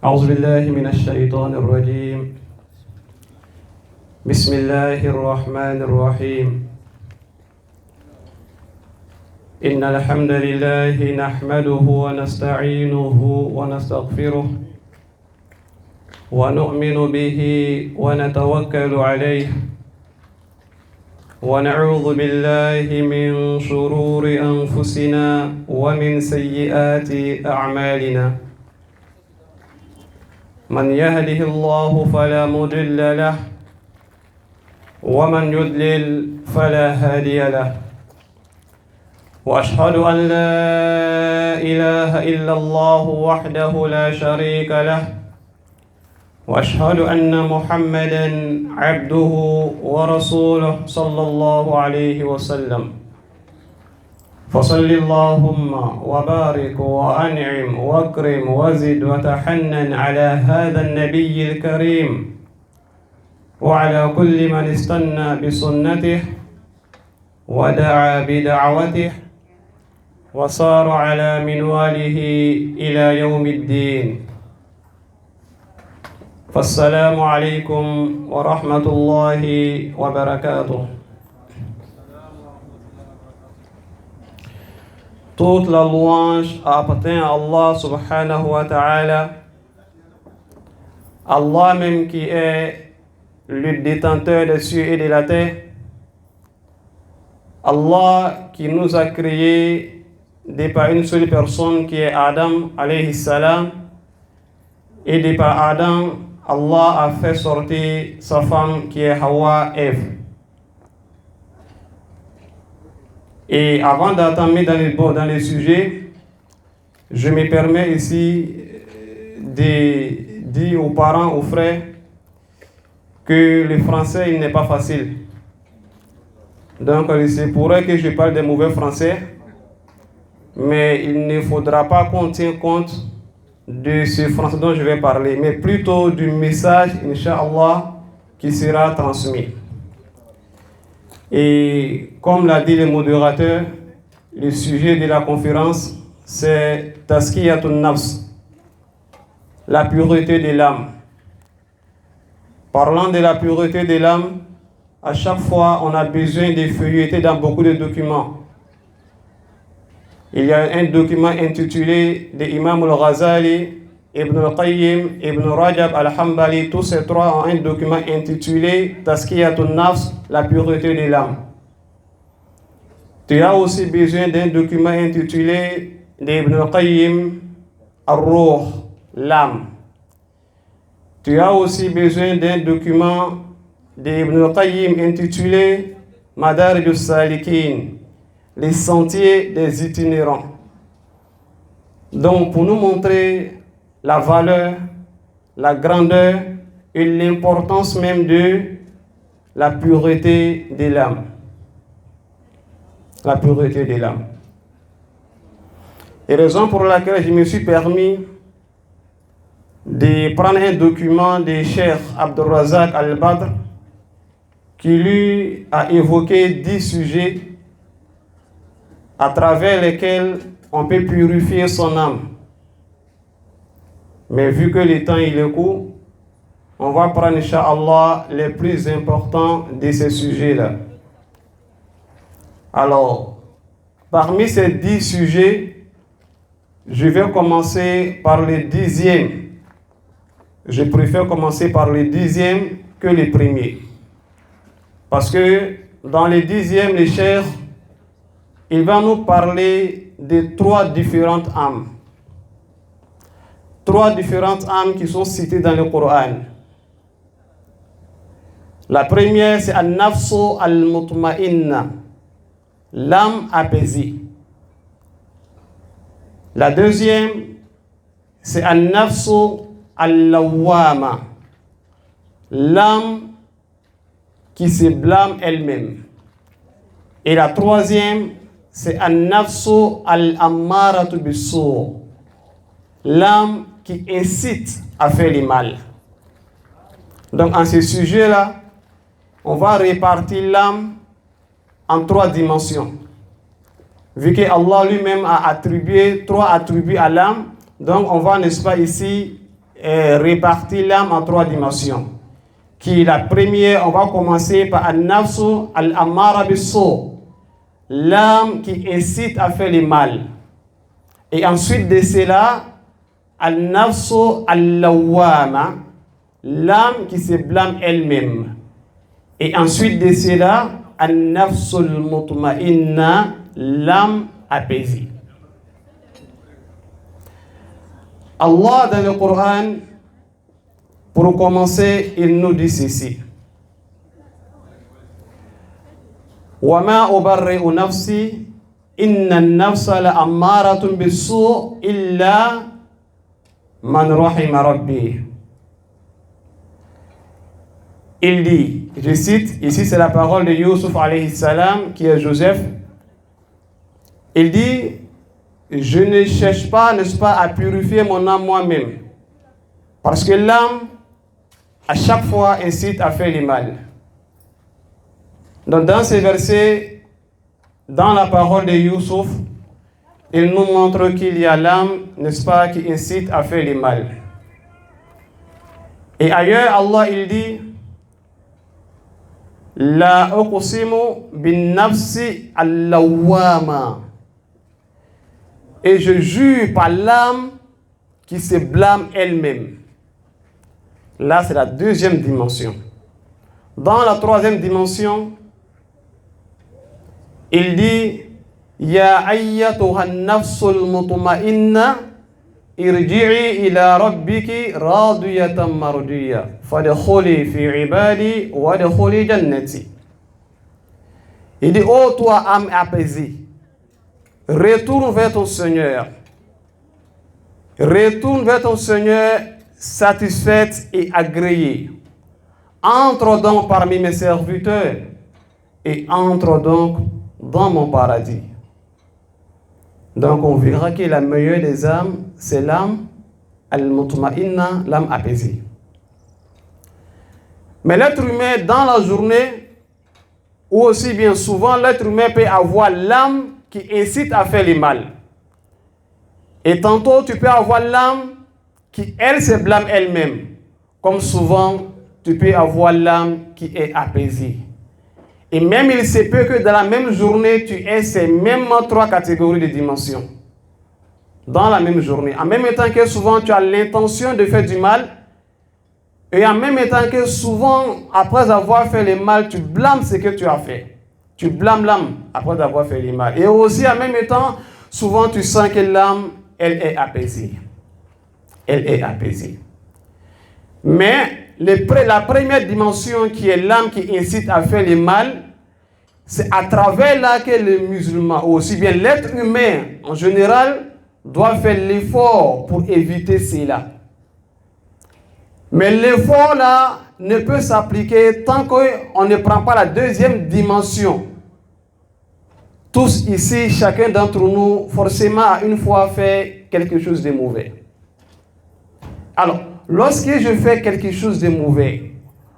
أعوذ بالله من الشيطان الرجيم. بسم الله الرحمن الرحيم. إن الحمد لله نحمده ونستعينه ونستغفره ونؤمن به ونتوكل عليه ونعوذ بالله من شرور أنفسنا ومن سيئات أعمالنا. من يهده الله فلا مضل له ومن يضلل فلا هادي له. وأشهد أن لا إله إلا الله وحده لا شريك له وأشهد أن محمدًا عبده ورسوله صلى الله عليه وسلم. فصل اللهم وبارك وأنعم واكرم وزد وتحنن على هذا النبي الكريم وعلى كل من استنى بسنته ودعا بدعوته وصار على منواله إلى يوم الدين. فالسلام عليكم ورحمة الله وبركاته. Toute la louange appartient à Allah subhanahu wa ta'ala, Allah même qui est le détenteur des cieux et de la terre, Allah qui nous a créés de par une seule personne qui est Adam alayhi salam, et de par Adam, Allah a fait sortir sa femme qui est Hawa, Ève. Et avant d'entamer dans les sujets, je me permets ici de dire aux parents, aux frères, que le français il n'est pas facile. Donc c'est pour eux que je parle des mauvais français, mais il ne faudra pas qu'on tienne compte de ce français dont je vais parler, mais plutôt du message, Inch'Allah, qui sera transmis. Et comme l'a dit le modérateur, le sujet de la conférence, c'est Tazkiyatun Nafs, la pureté de l'âme. Parlant de la pureté de l'âme, à chaque fois, on a besoin de feuilleter dans beaucoup de documents. Il y a un document intitulé de Imam al-Ghazali, Ibn al-Qayyim, Ibn Rajab al-Hanbali, tous ces trois ont un document intitulé Tazkiyatun Nafs, la pureté de l'âme. Tu as aussi besoin d'un document intitulé d'Ibn al-Qayyim, Ar-Ruh, l'âme. Tu as aussi besoin d'un document d'Ibn al-Qayyim intitulé Madarij al-Salikin, les sentiers des itinérants. Donc, pour nous montrer la valeur, la grandeur et l'importance même de la pureté de l'âme. La pureté de l'âme. Et raison pour laquelle je me suis permis de prendre un document de Cheikh Abdul Razak Al-Badr qui lui a évoqué 10 sujets à travers lesquels on peut purifier son âme. Mais vu que le temps il est court, on va prendre, Inch'Allah, les plus importants de ces sujets-là. Alors, parmi ces 10 sujets, je vais commencer par le 10e. Je préfère commencer par le 10e que le premier. Parce que dans le 10e, le cheikh, il va nous parler de 3 différentes âmes. 3 différentes âmes qui sont citées dans le Coran. La première, c'est An-Nafsu al-Mutma'inna, l'âme apaisée. La deuxième, c'est An-Nafsu al-Lawwama, l'âme qui se blâme elle-même. Et la troisième, c'est An-Nafsu al-Ammaratu bis-Su', l'âme qui incite à faire le mal. Donc, en ce sujet-là, on va répartir l'âme en 3 dimensions. vu que Allah lui-même a attribué 3 attributs à l'âme, donc on va, n'est-ce pas, ici répartir l'âme en 3 dimensions. Qui la première, on va commencer par An-Nafsu Al-Ammara bis-Su', l'âme qui incite à faire le mal. Et ensuite de cela, Al-Nafsu Al-Lawwama, l'âme qui se blâme elle-même. Et ensuite de cela, An-Nafsu Al-Mutma'inna, l'âme apaisée. Allah dans le Coran, pour commencer, il nous dit ceci. Wa ma ubarri'u nafsi inna an-nafsa la'ammaratun bis-su' illa man rahima rabbi. Il dit, je cite, ici c'est la parole de Yusuf alayhi salam, qui est Joseph. Il dit, je ne cherche pas, n'est-ce pas, à purifier mon âme moi-même. Parce que l'âme, à chaque fois, incite à faire le mal. Donc, dans ces versets, dans la parole de Yusuf, il nous montre qu'il y a l'âme, n'est-ce pas, qui incite à faire le mal. Et ailleurs, Allah, il dit, La uqsimu bin nafsi al-lawwama. Et je jure par l'âme qui se blâme elle-même. Là, c'est la deuxième dimension. Dans la troisième dimension, il dit Ya ayyatuha nafsul mutma'inna irji'i ila rabbiki radiyatan mardiya fadkhuli fi ibadi wadkhuli jannati. Il dit ô toi âme apaisée, retourne vers ton Seigneur. Retourne vers ton Seigneur satisfaite et agréée. Entre donc parmi mes serviteurs et entre donc dans mon paradis. Donc on verra que la meilleure des âmes, c'est l'âme al-mutma'inna, l'âme apaisée. Mais l'être humain dans la journée, ou aussi bien souvent, l'être humain peut avoir l'âme qui incite à faire le mal. Et tantôt, tu peux avoir l'âme qui, elle, se blâme elle-même. Comme souvent, tu peux avoir l'âme qui est apaisée. Et même il se peut que dans la même journée, tu aies ces mêmes 3 catégories de dimensions. Dans la même journée. En même temps que souvent, tu as l'intention de faire du mal. Et en même temps que souvent, après avoir fait le mal, tu blâmes ce que tu as fait. Tu blâmes l'âme après avoir fait le mal. Et aussi, en même temps, souvent, tu sens que l'âme, elle est apaisée. Elle est apaisée. Mais la première dimension qui est l'âme qui incite à faire le mal, c'est à travers là que les musulmans, ou aussi bien l'être humain en général, doit faire l'effort pour éviter cela. Mais l'effort là ne peut s'appliquer tant qu'on ne prend pas la deuxième dimension. Tous ici, chacun d'entre nous, forcément a une fois fait quelque chose de mauvais. Alors, lorsque je fais quelque chose de mauvais,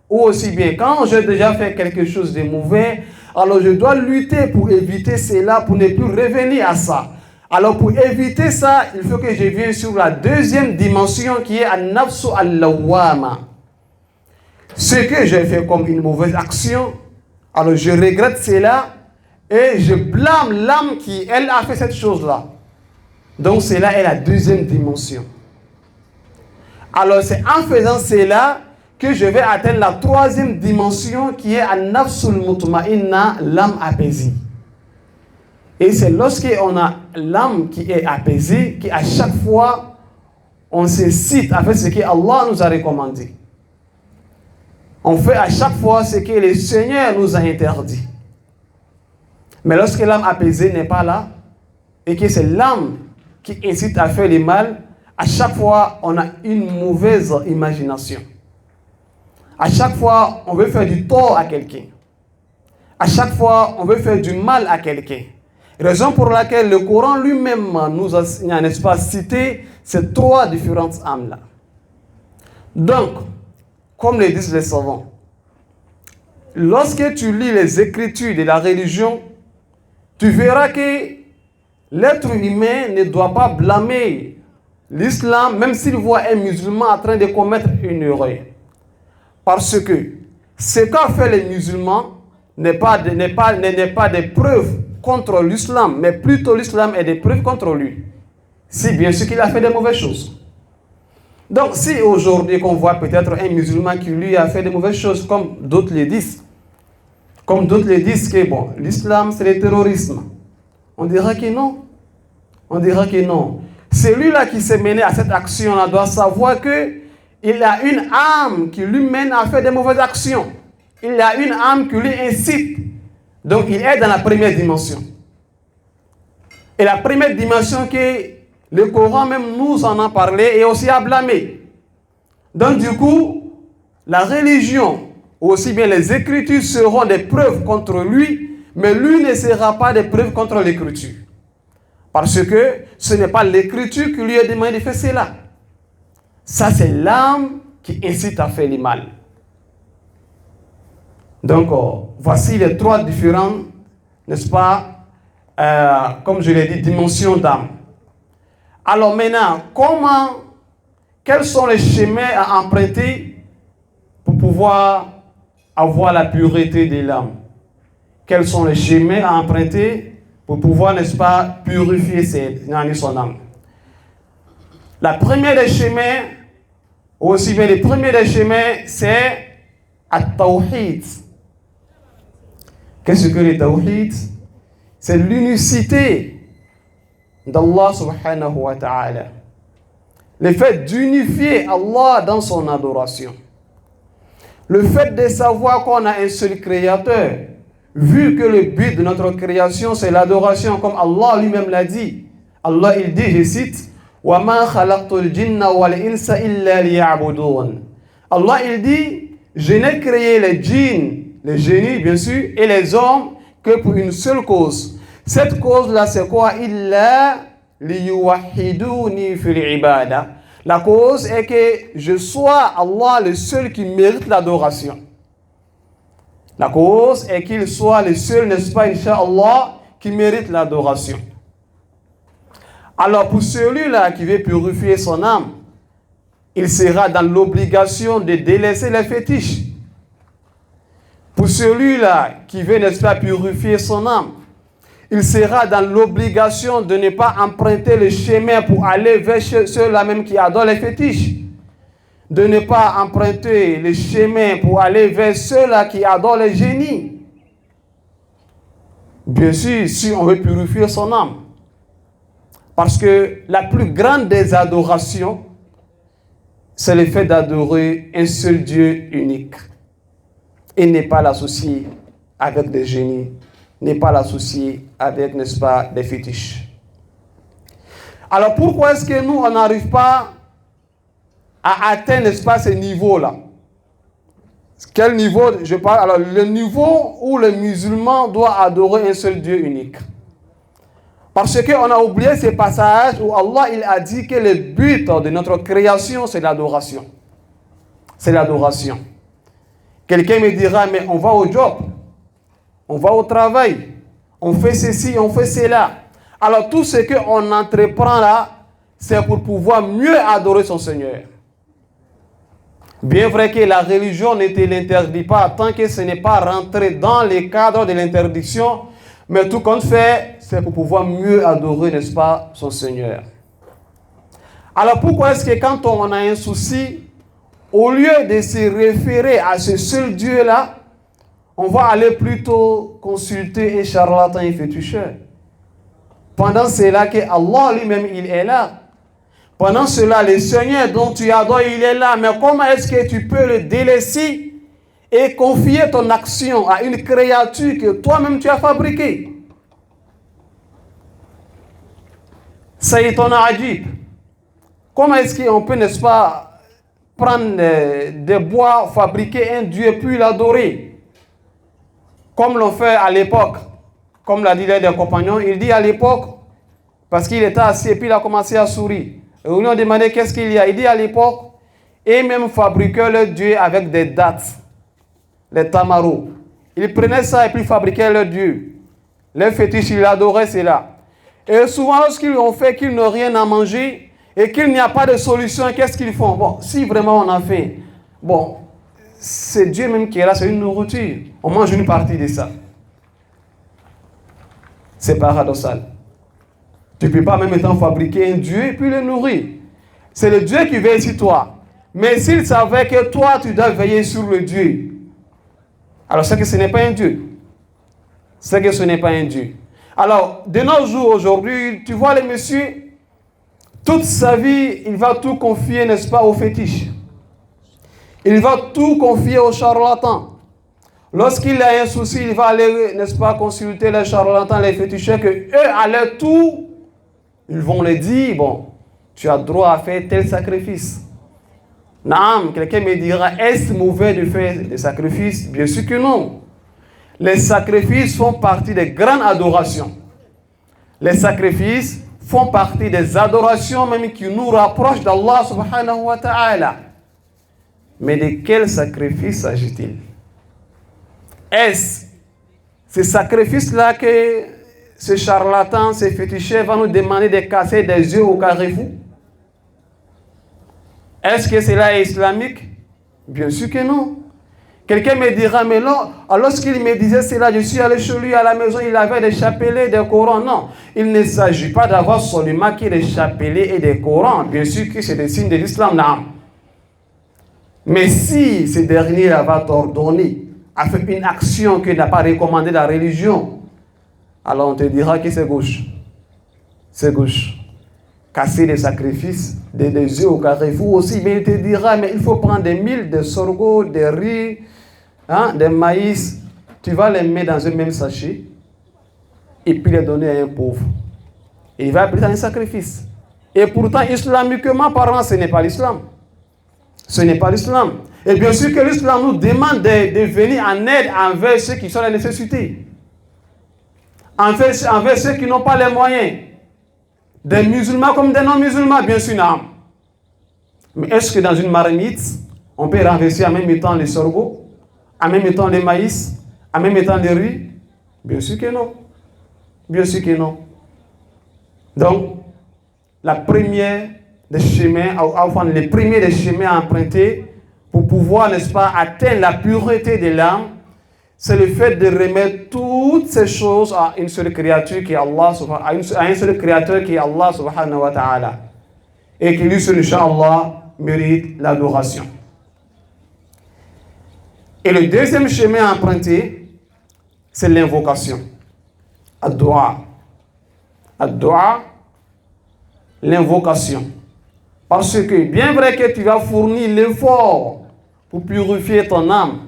ou aussi bien quand j'ai déjà fait quelque chose de mauvais, alors je dois lutter pour éviter cela, pour ne plus revenir à ça. Alors pour éviter ça, il faut que je vienne sur la deuxième dimension qui est An-Nafsu Al-Lawwama. Ce que j'ai fait comme une mauvaise action, alors je regrette cela et je blâme l'âme qui, elle, a fait cette chose-là. Donc cela est la deuxième dimension. Alors c'est en faisant cela que je vais atteindre la troisième dimension qui est An-Nafsul Mutma'inna, l'âme apaisée. Et c'est lorsqu'on a l'âme qui est apaisée qu'à chaque fois on se cite à faire ce que Allah nous a recommandé. On fait à chaque fois ce que le Seigneur nous a interdit. Mais lorsque l'âme apaisée n'est pas là et que c'est l'âme qui incite à faire le mal, à chaque fois on a une mauvaise imagination. À chaque fois on veut faire du tort à quelqu'un. À chaque fois on veut faire du mal à quelqu'un. Raison pour laquelle le Coran lui-même nous a, n'est-ce pas, cité ces 3 différentes âmes-là. Donc, comme le disent les savants, lorsque tu lis les écritures de la religion, tu verras que l'être humain ne doit pas blâmer l'islam, même s'il voit un musulman en train de commettre une erreur. Parce que ce qu'a fait les musulmans n'est pas des preuves contre l'islam, mais plutôt l'islam est des preuves contre lui. Si bien sûr qu'il a fait des mauvaises choses. Donc si aujourd'hui qu'on voit peut-être un musulman qui lui a fait des mauvaises choses, comme d'autres le disent, que bon, l'islam c'est le terrorisme, on dira que non. On dira que non. Celui-là qui s'est mené à cette action-là doit savoir qu'il a une âme qui lui mène à faire des mauvaises actions. Il a une âme qui lui incite. Donc il est dans la première dimension. Et la première dimension que le Coran même nous en a parlé et aussi a blâmé. Donc du coup, la religion, aussi bien les écritures seront des preuves contre lui, mais lui ne sera pas des preuves contre l'écriture. Parce que ce n'est pas l'écriture qui lui a demandé de faire cela. Ça, c'est l'âme qui incite à faire le mal. Donc, voici les trois différentes, n'est-ce pas, comme je l'ai dit, dimensions d'âme. Alors maintenant, quels sont les chemins à emprunter pour pouvoir avoir la pureté de l'âme? Quels sont les chemins à emprunter pour pouvoir, n'est-ce pas, purifier son âme? La première des chemins, aussi bien le premier des chemins, c'est at-tawhid. Qu'est-ce que le tawhid? C'est l'unicité d'Allah subhanahu wa ta'ala. Le fait d'unifier Allah dans son adoration. Le fait de savoir qu'on a un seul créateur, vu que le but de notre création, c'est l'adoration, comme Allah lui-même l'a dit. Allah, il dit, je cite, وَمَا خَلَقْتُ الْجِنَّ وَالْإِنسَ إِلَّا لِيَعْبُدُونَ. Allah, il dit, je n'ai créé les djinns, les génies, bien sûr, et les hommes, que pour une seule cause. Cette cause-là, c'est quoi? إِلَّا لِيُوَحِّدُونِي فِي الْعِبَادَةِ. La cause est que je sois Allah le seul qui mérite l'adoration. La cause est qu'il soit le seul, n'est-ce pas, Inch'Allah, qui mérite l'adoration. Alors pour celui-là qui veut purifier son âme, il sera dans l'obligation de délaisser les fétiches. Pour celui-là qui veut, n'est-ce pas, purifier son âme, il sera dans l'obligation de ne pas emprunter le chemin pour aller vers ceux-là même qui adorent les fétiches. De ne pas emprunter le chemin pour aller vers ceux-là qui adorent les génies. Bien sûr, si on veut purifier son âme. Parce que la plus grande des adorations, c'est le fait d'adorer un seul Dieu unique. Et ne pas l'associer avec des génies, ne pas l'associer avec, n'est-ce pas, des fétiches. Alors pourquoi est-ce que nous, on n'arrive pas à atteindre, n'est-ce pas, ce niveau-là? Quel niveau je parle? Alors, le niveau où le musulman doit adorer un seul Dieu unique. Parce qu'on a oublié ce passage où Allah il a dit que le but de notre création, c'est l'adoration. C'est l'adoration. Quelqu'un me dira, mais on va au job, on va au travail, on fait ceci, on fait cela. Alors, tout ce qu'on entreprend là, c'est pour pouvoir mieux adorer son Seigneur. Bien vrai que la religion ne te l'interdit pas tant que ce n'est pas rentré dans le cadre de l'interdiction, mais tout compte fait, c'est pour pouvoir mieux adorer, n'est-ce pas, son Seigneur. Alors pourquoi est-ce que quand on a un souci, au lieu de se référer à ce seul Dieu-là, on va aller plutôt consulter un charlatan et féticheur? Pendant cela que Allah lui-même, il est là. Pendant cela, le Seigneur dont tu adores, il est là. Mais comment est-ce que tu peux le délaisser et confier ton action à une créature que toi-même tu as fabriquée? Ça étonnant Adjib. Comment est-ce qu'on peut, n'est-ce pas, prendre des bois, fabriquer un Dieu puis l'adorer? Comme l'ont fait à l'époque, comme l'a dit l'un des compagnons, il dit à l'époque, parce qu'il était assis et puis il a commencé à sourire. Et on lui a demandé qu'est-ce qu'il y a. Il dit à l'époque, et même fabriquaient leur Dieu avec des dattes, les tamaros. Ils prenaient ça et puis fabriquaient leur Dieu. Les fétiches, ils adoraient cela. Et souvent, lorsqu'ils ont fait qu'ils n'ont rien à manger et qu'il n'y a pas de solution, qu'est-ce qu'ils font? Bon, si vraiment on a faim, bon, c'est Dieu même qui est là, c'est une nourriture. On mange une partie de ça. C'est paradoxal. Tu ne peux pas en même temps fabriquer un Dieu et puis le nourrir. C'est le Dieu qui veille sur toi. Mais s'il savait que toi, tu dois veiller sur le Dieu, alors c'est que ce n'est pas un Dieu. C'est que ce n'est pas un Dieu. Alors, de nos jours, aujourd'hui, tu vois le monsieur, toute sa vie, il va tout confier, n'est-ce pas, aux fétiches. Il va tout confier aux charlatans. Lorsqu'il a un souci, il va aller, n'est-ce pas, consulter les charlatans, les féticheurs, que eux, à leur tour, ils vont lui dire, bon, tu as droit à faire tel sacrifice. Non, quelqu'un me dira, est-ce mauvais de faire des sacrifices? Bien sûr que non. Les sacrifices font partie des grandes adorations. Les sacrifices font partie des adorations même qui nous rapprochent d'Allah subhanahu wa ta'ala. Mais de quel sacrifice s'agit-il? Est-ce ces sacrifices-là que ce charlatan, ces féticheurs vont nous demander de casser des yeux au carrefour? Est-ce que cela est islamique? Bien sûr que non. Quelqu'un me dira, mais non, lorsqu'il me disait cela, je suis allé chez lui à la maison, il avait des chapelets, des Corans. Non, il ne s'agit pas d'avoir seulement que des chapelets et des Corans. Bien sûr que c'est des signes de l'islam, non. Mais si ce dernier va t'ordonner à faire une action que n'a pas recommandé la religion, alors on te dira que c'est gauche. C'est gauche. Casser des sacrifices, des yeux au carrefour aussi, mais il te dira, mais il faut prendre des mils, des sorgho, des riz, des maïs, tu vas les mettre dans un même sachet et puis les donner à un pauvre. Et il va appeler ça un sacrifice. Et pourtant, islamiquement parlant, ce n'est pas l'islam. Ce n'est pas l'islam. Et bien sûr que l'islam nous demande de venir en aide envers ceux qui sont la nécessité. Envers ceux qui n'ont pas les moyens. Des musulmans comme des non-musulmans, bien sûr, non. Mais est-ce que dans une marmite, on peut renverser en même temps les sorgho, en même temps les maïs, en même temps les riz? Bien sûr que non. Bien sûr que non. Donc, la première des chemins, enfin, les premiers des chemins à emprunter pour pouvoir, n'est-ce pas, atteindre la pureté de l'âme, c'est le fait de remettre toutes ces choses à une seule créature qui est Allah, à un seul créateur qui est Allah subhanahu wa ta'ala. Et qui lui seul, Inch'Allah, mérite l'adoration. Et le deuxième chemin à emprunter, c'est l'invocation. Ad-Dua. Ad-Dua, l'invocation. Parce que bien vrai que tu vas fournir l'effort pour purifier ton âme,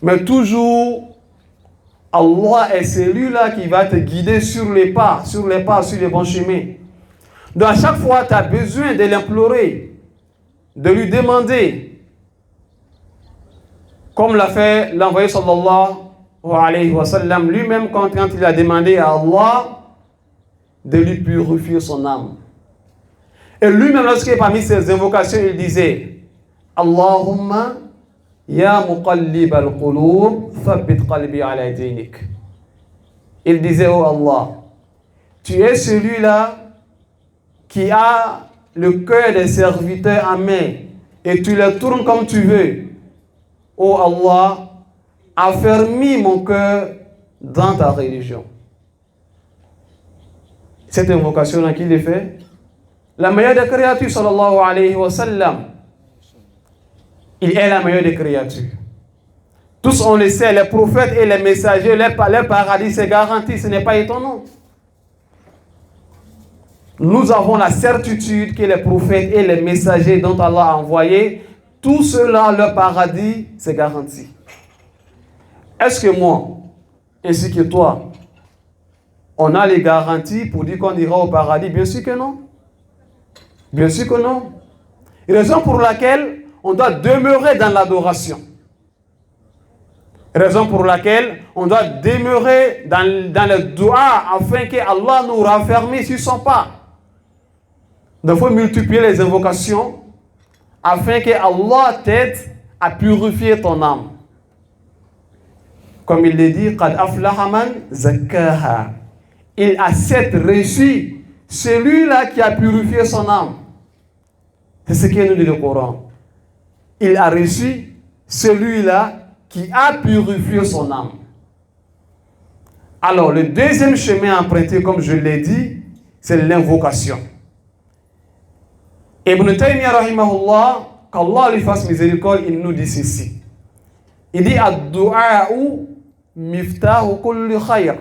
mais toujours, Allah est celui-là qui va te guider sur les pas, sur le bon chemin. Donc à chaque fois, tu as besoin de l'implorer, de lui demander, comme l'a fait l'envoyé sallallahu alayhi wa sallam, lui-même quand il a demandé à Allah de lui purifier son âme. Et lui-même, lorsqu'il est parmi ses invocations, il disait, Allahumma Ya muqallib al-qulub, thabbit qalbi ala dinik. Il disait, oh Allah, tu es celui-là qui a le cœur des serviteurs en main et tu le tournes comme tu veux. Oh Allah, affermis mon cœur dans ta religion. Cette invocation-là qu'il est fait, la meilleure des créatures, sallallahu alayhi wa sallam, il est la meilleure des créatures. Tous on le sait, les prophètes et les messagers, leur paradis c'est garanti, ce n'est pas étonnant. Nous avons la certitude que les prophètes et les messagers dont Allah a envoyé, tout cela, leur paradis, c'est garanti. Est-ce que moi, ainsi que toi, on a les garanties pour dire qu'on ira au paradis? Bien sûr que non. Bien sûr que non. Raison pour laquelle on doit demeurer dans l'adoration. Raison pour laquelle on doit demeurer dans le dua afin que Allah nous raffermisse sur son pas. Donc il faut multiplier les invocations afin que Allah t'aide à purifier ton âme. Comme il le dit, Qad aflaha man zakkaha. il a certes reçu celui-là qui a purifié son âme. C'est ce qu'il nous dit le Coran. Il a reçu celui-là qui a purifié son âme. Alors, le deuxième chemin emprunté, comme je l'ai dit, c'est l'invocation. Ibn Taymiyyah, rahimahullah, qu'Allah lui fasse miséricorde, il nous dit ceci. Il dit Ad-du'a'u miftahu kulli khayr.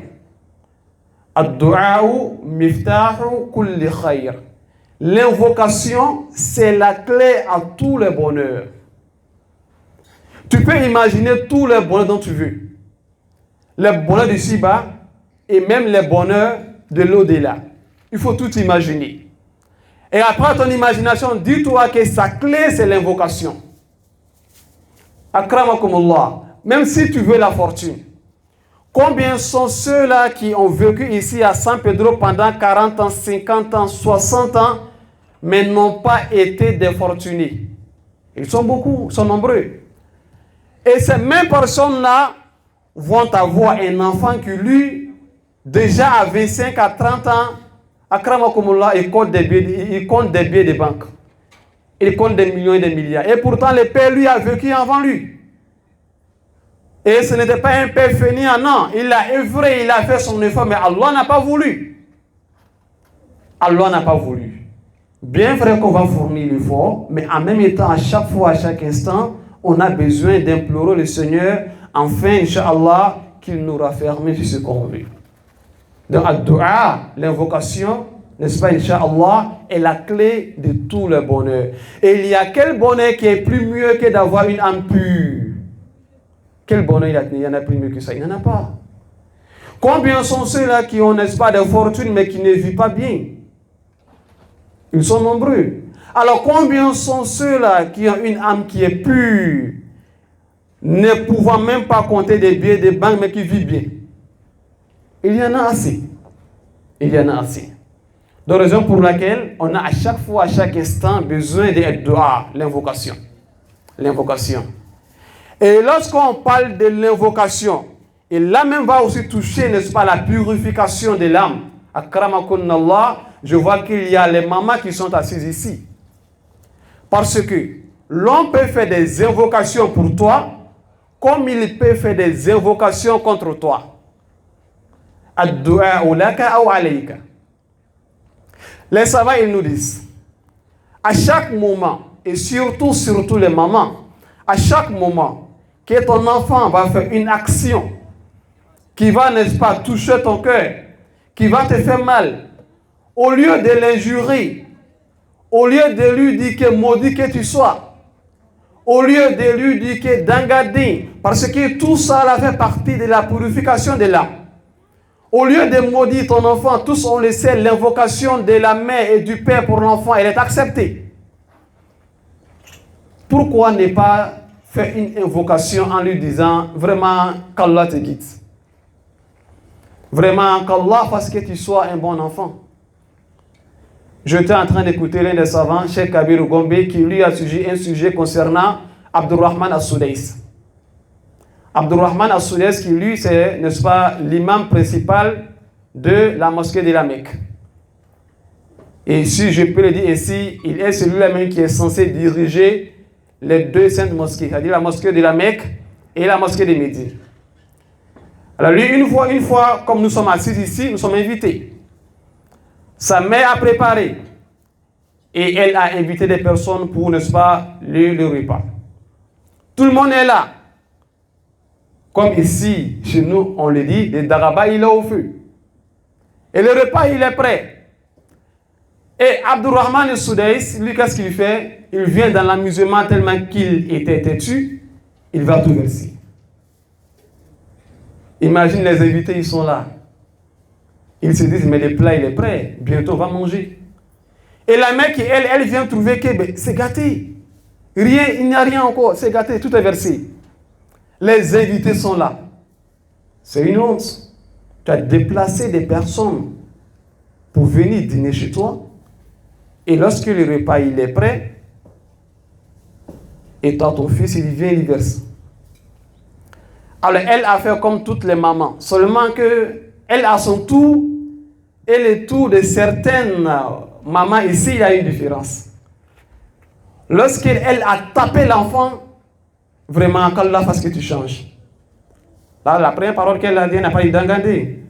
Ad-du'a'u miftahu kulli khayr. L'invocation, c'est la clé à tous les bonheurs. Tu peux imaginer tous les bonheurs dont tu veux. Les bonheurs du Siba et même les bonheurs de l'au-delà. Il faut tout imaginer. Et après ton imagination, dis-toi que sa clé, c'est l'invocation. Akramakumullah. Même si tu veux la fortune. Combien sont ceux-là qui ont vécu ici à San Pedro pendant 40 ans, 50 ans, 60 ans, mais n'ont pas été des fortunés? Ils sont beaucoup, ils sont nombreux. Et ces mêmes personnes-là vont avoir un enfant qui, lui, déjà à 25 à 30 ans, akramakumullah, il compte des billets de banque. Il compte des millions et des milliards. Et pourtant, le père, lui, a vécu avant lui. Et ce n'était pas un père fainéant, non. Il a œuvré, il a fait son effort, mais Allah n'a pas voulu. Allah n'a pas voulu. Bien vrai qu'on va fournir l'effort, mais en même temps, à chaque fois, à chaque instant, on a besoin d'implorer le Seigneur, enfin, Inch'Allah, qu'il nous raffermisse sur ce qu'on veut. Donc, ad-du'a, l'invocation, n'est-ce pas, Inch'Allah, est la clé de tout le bonheur. Et il y a quel bonheur qui est plus mieux que d'avoir une âme pure? Quel bonheur il y en a plus mieux que ça? Il n'y en a pas. Combien sont ceux-là qui ont, n'est-ce pas, des fortunes, mais qui ne vivent pas bien? Ils sont nombreux. Alors, combien sont ceux-là qui ont une âme qui est pure, ne pouvant même pas compter des billets de banque, mais qui vivent bien? Il y en a assez. Il y en a assez. De raison pour laquelle on a à chaque fois, à chaque instant, besoin de dua, l'invocation. L'invocation. Et lorsqu'on parle de l'invocation, et là même va aussi toucher, n'est-ce pas, la purification de l'âme. Akramakunallah, je vois qu'il y a les mamans qui sont assises ici. Parce que l'on peut faire des invocations pour toi, comme il peut faire des invocations contre toi. Ad-du'a laka ou alayka. Les savants, ils nous disent, à chaque moment, et surtout les mamans, à chaque moment que ton enfant va faire une action qui va, n'est-ce pas, toucher ton cœur, qui va te faire mal, au lieu de l'injurer, au lieu de lui dire que maudit que tu sois, au lieu de lui dire que d'engader, parce que tout ça fait partie de la purification de l'âme. Au lieu de maudire ton enfant, tous on le sait, l'invocation de la mère et du père pour l'enfant, elle est acceptée. Pourquoi ne pas faire une invocation en lui disant vraiment qu'Allah te guide? Vraiment qu'Allah fasse que tu sois un bon enfant. J'étais en train d'écouter l'un des savants, Cheikh Kabir Gombe, qui lui a sujet un sujet concernant Abdurrahman As-Soudais. Abdurrahman As-Soudais, qui lui, c'est, n'est-ce pas, l'imam principal de la mosquée de la Mecque. Et si je peux le dire ici, il est celui-là même qui est censé diriger les deux saintes mosquées, c'est-à-dire la mosquée de la Mecque et la mosquée de Médine. Alors lui, une fois, comme nous sommes assis ici, nous sommes invités. Sa mère a préparé et elle a invité des personnes pour, n'est-ce pas, le repas. Tout le monde est là. Comme ici, chez nous, on le dit, le daraba, il est au feu. Et le repas, il est prêt. Et Abdurrahman As-Soudais, lui, qu'est-ce qu'il fait? Il vient dans l'amusement tellement qu'il était têtu, il va tout verser. Imagine les invités, ils sont là. Ils se disent, mais le plat, il est prêt. Bientôt, on va manger. Et la mère, qui, elle vient trouver que c'est gâté. Rien, il n'y a rien encore. C'est gâté, tout est versé. Les invités sont là. C'est une honte. Tu as déplacé des personnes pour venir dîner chez toi. Et lorsque le repas, il est prêt, et toi, ton fils, il vient, il verse. Alors, elle a fait comme toutes les mamans. Seulement que elle, à son tour, et le tour de certaines mamans ici, il y a une différence. Lorsqu'elle a tapé l'enfant, vraiment, qu'Allah fasse que tu changes. Là, la première parole qu'elle a dit, elle n'a pas dit d'Angandé.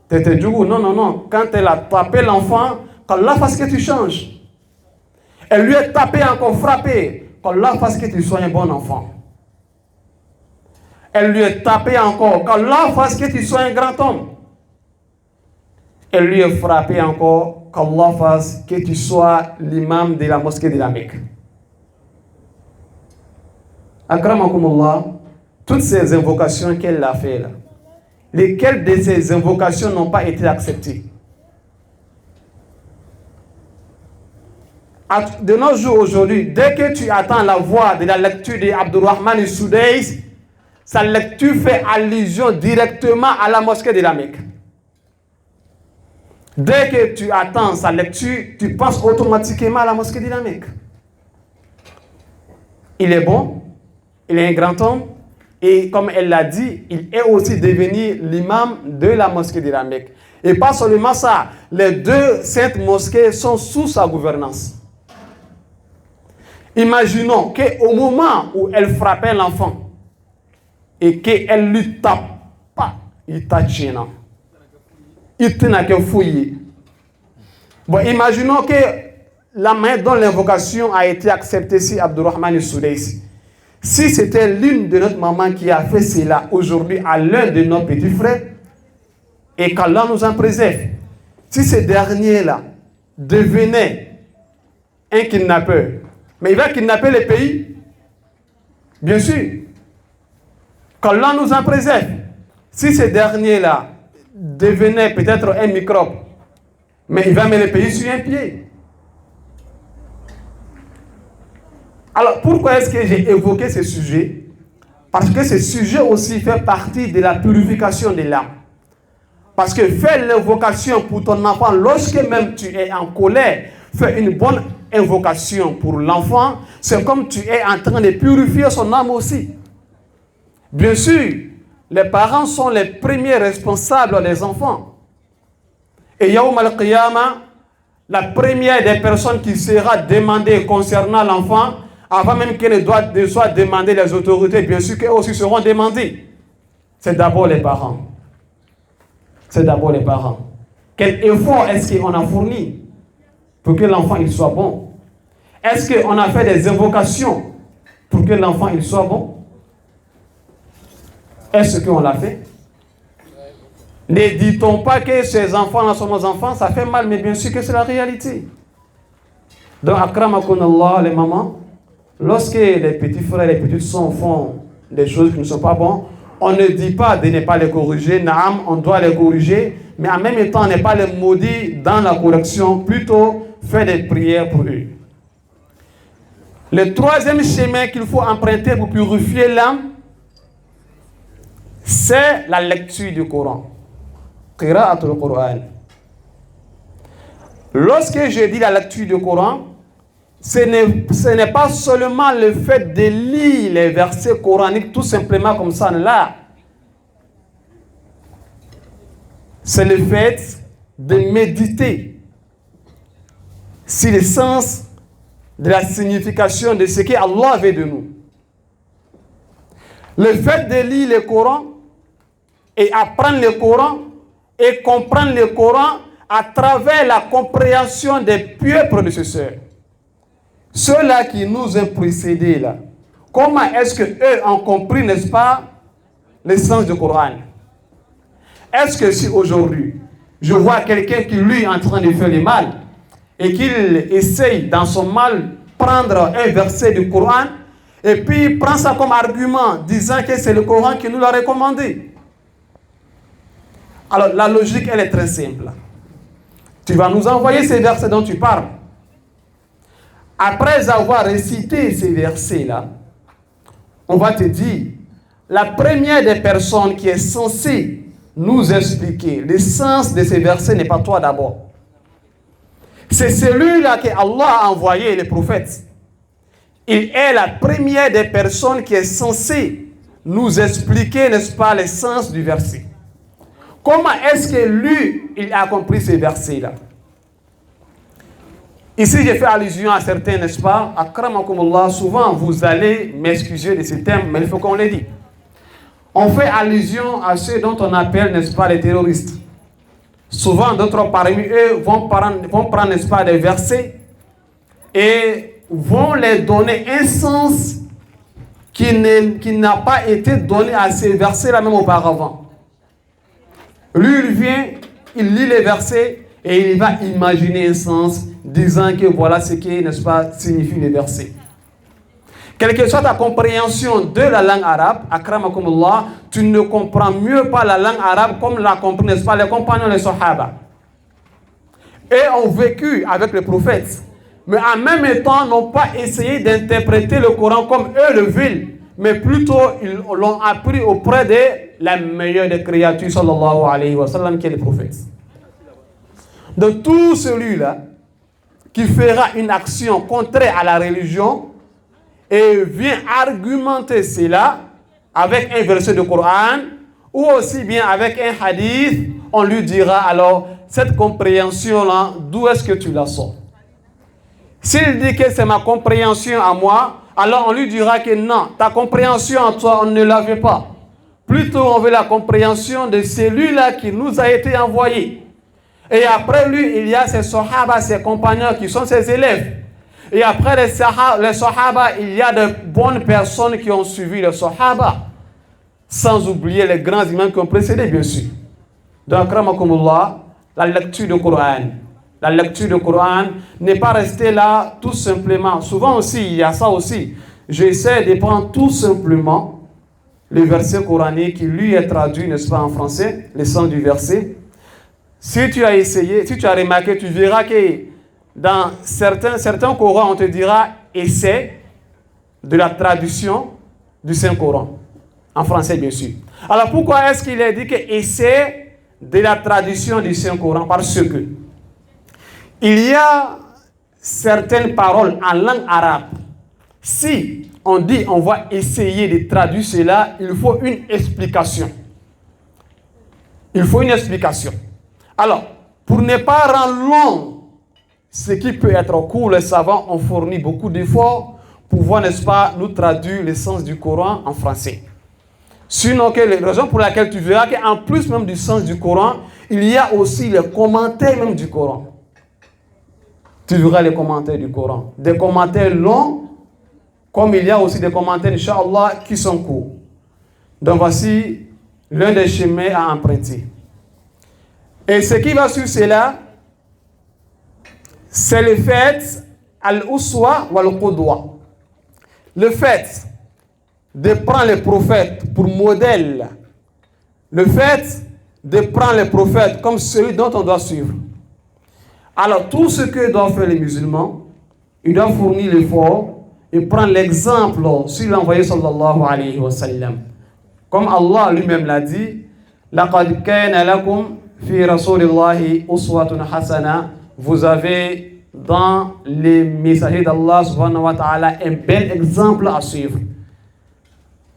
T'étais du goût. Non, non, non. Quand elle a tapé l'enfant, qu'Allah fasse que tu changes. Elle lui a tapé encore, frappé. Qu'Allah fasse que tu sois un bon enfant. Elle lui a tapé encore. Qu'Allah fasse que tu sois un grand homme. Elle lui a frappé encore. Qu'Allah fasse que tu sois l'imam de la mosquée de la Mecque. Akramakumullah, toutes ces invocations qu'elle a fait là, lesquelles de ces invocations n'ont pas été acceptées? De nos jours aujourd'hui, dès que tu attends la voix de la lecture d'Abdurrahman al-Soudais, sa lecture fait allusion directement à la mosquée de la Mecque. Dès que tu attends sa lecture, tu penses automatiquement à la mosquée de la Mecque. Il est bon, il est un grand homme, et comme elle l'a dit, il est aussi devenu l'imam de la mosquée de la Mecque. Et pas seulement ça, les deux saintes mosquées sont sous sa gouvernance. Imaginons qu'au moment où elle frappait l'enfant et qu'elle lui tape pas, il t'a gênant. Il n'a qu'à fouiller. Bon, imaginons que la main dont l'invocation a été acceptée si Abdurrahman al-Soudais. Si c'était l'une de notre maman qui a fait cela aujourd'hui à l'un de nos petits frères, et qu'Allah nous en préserve, si ce dernier-là devenait un kidnappeur, mais il va kidnapper le pays, bien sûr, qu'Allah nous en préserve. Si ce dernier-là devenait peut-être un microbe, mais il va mettre le pays sur un pied. Alors, pourquoi est-ce que j'ai évoqué ce sujet? Parce que ce sujet aussi fait partie de la purification de l'âme. Parce que faire l'invocation pour ton enfant, lorsque même tu es en colère, faire une bonne invocation pour l'enfant, c'est comme tu es en train de purifier son âme aussi. Bien sûr, les parents sont les premiers responsables des enfants. Et Yawm al-Qiyamah, la première des personnes qui sera demandée concernant l'enfant, avant même qu'elle ne soit demandée les autorités, bien sûr qu'elles aussi seront demandées. C'est d'abord les parents. C'est d'abord les parents. Quel effort est-ce qu'on a fourni pour que l'enfant il soit bon? Est-ce qu'on a fait des invocations pour que l'enfant il soit bon? Est-ce qu'on l'a fait? Ne dit-on pas que ces enfants-là sont nos enfants? Ça fait mal, mais bien sûr que c'est la réalité. Donc, akramakunallah, les mamans, lorsque les petits frères et les petites sœurs font des choses qui ne sont pas bonnes, on ne dit pas de ne pas les corriger. Naam, on doit les corriger, mais en même temps, ne pas les maudire dans la correction, plutôt faire des prières pour eux. Le troisième chemin qu'il faut emprunter pour purifier l'âme, c'est la lecture du Coran. Qira'atul Qur'an. Lorsque je dis la lecture du Coran, ce n'est pas seulement le fait de lire les versets coraniques tout simplement comme ça là. C'est le fait de méditer sur le sens de la signification de ce qu'Allah veut de nous. Le fait de lire le Coran et apprendre le Coran et comprendre le Coran à travers la compréhension des pieux prédécesseurs. Ceux-là qui nous ont précédés là, comment est-ce qu'eux ont compris, n'est-ce pas, le sens du Coran? Est-ce que si aujourd'hui, je vois quelqu'un qui lui est en train de faire le mal et qu'il essaye dans son mal prendre un verset du Coran et puis il prend ça comme argument disant que c'est le Coran qui nous l'a recommandé? Alors la logique elle est très simple. Tu vas nous envoyer ces versets dont tu parles. Après avoir récité ces versets-là, on va te dire, la première des personnes qui est censée nous expliquer le sens de ces versets n'est pas toi d'abord. C'est celui-là que Allah a envoyé, les prophètes. Il est la première des personnes qui est censée nous expliquer, n'est-ce pas, le sens du verset. Comment est-ce que lui, il a compris ces versets-là? Ici, j'ai fait allusion à certains, n'est-ce pas? Akramakumullah, souvent, vous allez m'excuser de ces termes, mais il faut qu'on les dise. On fait allusion à ceux dont on appelle, n'est-ce pas, les terroristes. Souvent, d'autres parmi eux vont prendre, n'est-ce pas, des versets et vont les donner un sens qui n'a pas été donné à ces versets-là même auparavant. Lui, il vient, il lit les versets et il va imaginer un sens disant que voilà ce qui, n'est-ce pas, signifie les versets. Quelle que soit ta compréhension de la langue arabe, akramakumullah, tu ne comprends mieux pas la langue arabe comme l'a compris, n'est-ce pas, les compagnons, les sahaba. Et ont vécu avec le prophète, mais en même temps n'ont pas essayé d'interpréter le Coran comme eux le veulent, mais plutôt ils l'ont appris auprès de la meilleure des créatures, sallallahu alayhi wa sallam, qui est le prophète. De tout celui-là qui fera une action contraire à la religion et vient argumenter cela avec un verset de Coran ou aussi bien avec un hadith, on lui dira alors, cette compréhension-là, d'où est-ce que tu la sors? S'il dit que c'est ma compréhension à moi, alors on lui dira que non, ta compréhension en toi, on ne la veut pas. Plutôt, on veut la compréhension de celui-là qui nous a été envoyé. Et après lui, il y a ses sahaba, ses compagnons qui sont ses élèves. Et après les sahaba, il y a de bonnes personnes qui ont suivi les sahaba. Sans oublier les grands imams qui ont précédé, bien sûr. Donc, akramakumullah, la lecture du Coran. La lecture du Coran n'est pas restée là tout simplement. Souvent aussi, il y a ça aussi. J'essaie de prendre tout simplement le verset coranique qui lui est traduit, n'est-ce pas, en français, le sens du verset. Si tu as essayé, si tu as remarqué, tu verras que dans certains Corans, on te dira « essai de la traduction du Saint-Coran ». En français, bien sûr. Alors, pourquoi est-ce qu'il est dit que « essai de la traduction du Saint-Coran » ? Parce que il y a certaines paroles en langue arabe. Si on dit on va essayer de traduire cela, il faut une explication. Il faut une explication. Alors, pour ne pas rendre long ce qui peut être court, les savants ont fourni beaucoup d'efforts pour pouvoir, n'est-ce pas, nous traduire le sens du Coran en français. Sinon, la raison pour laquelle tu verras qu'en plus même du sens du Coran, il y a aussi les commentaires même du Coran. Tu verras les commentaires du Coran. Des commentaires longs, comme il y a aussi des commentaires, Inch'Allah, qui sont courts. Donc voici l'un des chemins à emprunter. Et ce qui va sur cela, c'est le fait al-uswa wa al-qudwa. Le fait de prendre les prophètes pour modèle. Le fait de prendre les prophètes comme celui dont on doit suivre. Alors, tout ce que doivent faire les musulmans, ils doivent fournir l'effort et prendre l'exemple sur l'envoyé sallallahu alayhi wa sallam. Comme Allah lui-même l'a dit, لَقَدْ كَانَ لَكُمْ فِي رَسُولِ اللَّهِ أُسْوَةٌ حَسَنَةٌ. Vous avez dans les messagers d'Allah subhanahu wa ta'ala un bel exemple à suivre.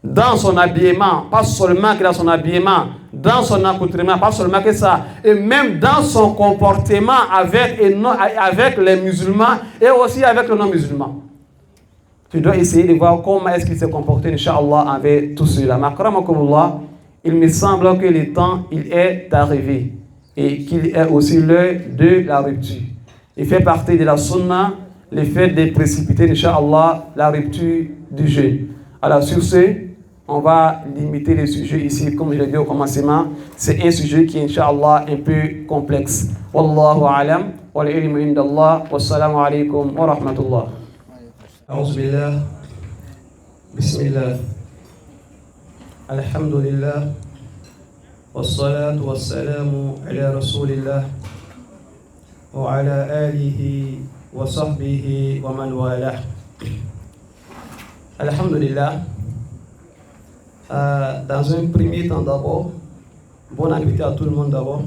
Dans son habillement, pas seulement que dans son habillement, dans son accoutrement, pas seulement que ça, et même dans son comportement avec les musulmans et aussi avec les non-musulmans. Tu dois essayer de voir comment est-ce qu'il s'est comporté, Inch'Allah, avec tout cela. Makramakumullah, il me semble que le temps, il est arrivé et qu'il est aussi l'heure de la rupture. Il fait partie de la sunna, le fait de précipiter, Inch'Allah, la rupture du jeûne. Alors, sur ce, on va limiter les sujets ici, comme je l'ai dit au commencement. C'est un sujet qui est, Inch'Allah, un peu complexe. Wallahu alam, wal ilmu indallah, wassalamu alaikum wa rahmatullah. أعوذ بالله بسم الله الحمد لله والصلاة والسلام على رسول الله وعلى آله وصحبه ومن والاه. Alhamdulillah. Dans un premier temps d'abord, bon appétit à tout le monde d'abord.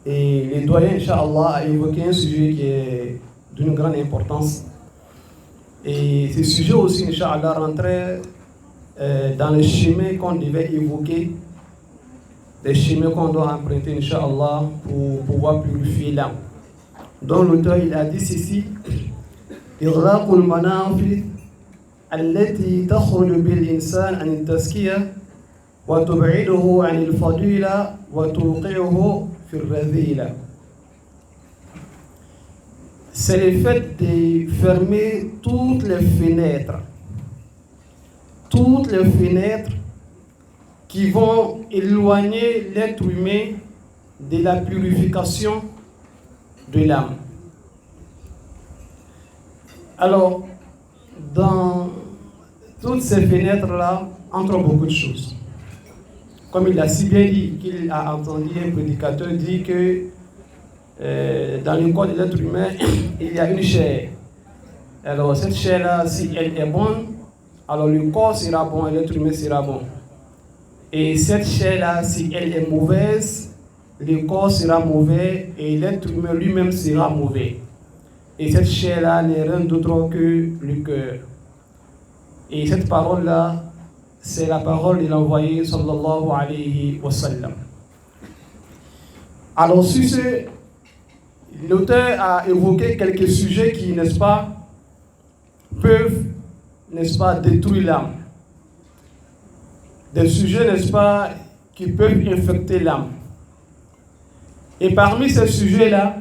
Et le doyen, Inch'Allah, a évoqué un sujet qui est d'une grande importance. Et ce sujet aussi, Inch'Allah, rentrait dans le chemin qu'on devait évoquer des chemins qu'on doit emprunter, Inch'Allah, pour pouvoir purifier l'âme. Donc l'auteur il a dit ceci: إغلاق المنافذ التي تخرج بالإنسان عن التزكية وتبعده عن الفضيلة وتوقعه في الرذيلة. C'est le fait de fermer toutes les fenêtres qui vont éloigner l'être humain de la purification de l'âme. Alors, dans toutes ces fenêtres-là, entrent beaucoup de choses. Comme il a si bien dit, qu'il a entendu un prédicateur dire que dans le corps de l'être humain, il y a une chair. Alors, cette chair-là, si elle est bonne, alors le corps sera bon et l'être humain sera bon. Et cette chair-là, si elle est mauvaise, le corps sera mauvais et l'être humain lui-même sera mauvais. Et cette chair-là n'est rien d'autre que le cœur. Et cette parole-là, c'est la parole de l'envoyé sallallahu alayhi wa sallam. Alors sur ce, l'auteur a évoqué quelques sujets qui, n'est-ce pas, peuvent, n'est-ce pas, détruire l'âme. Des sujets, n'est-ce pas, qui peuvent infecter l'âme. Et parmi ces sujets-là,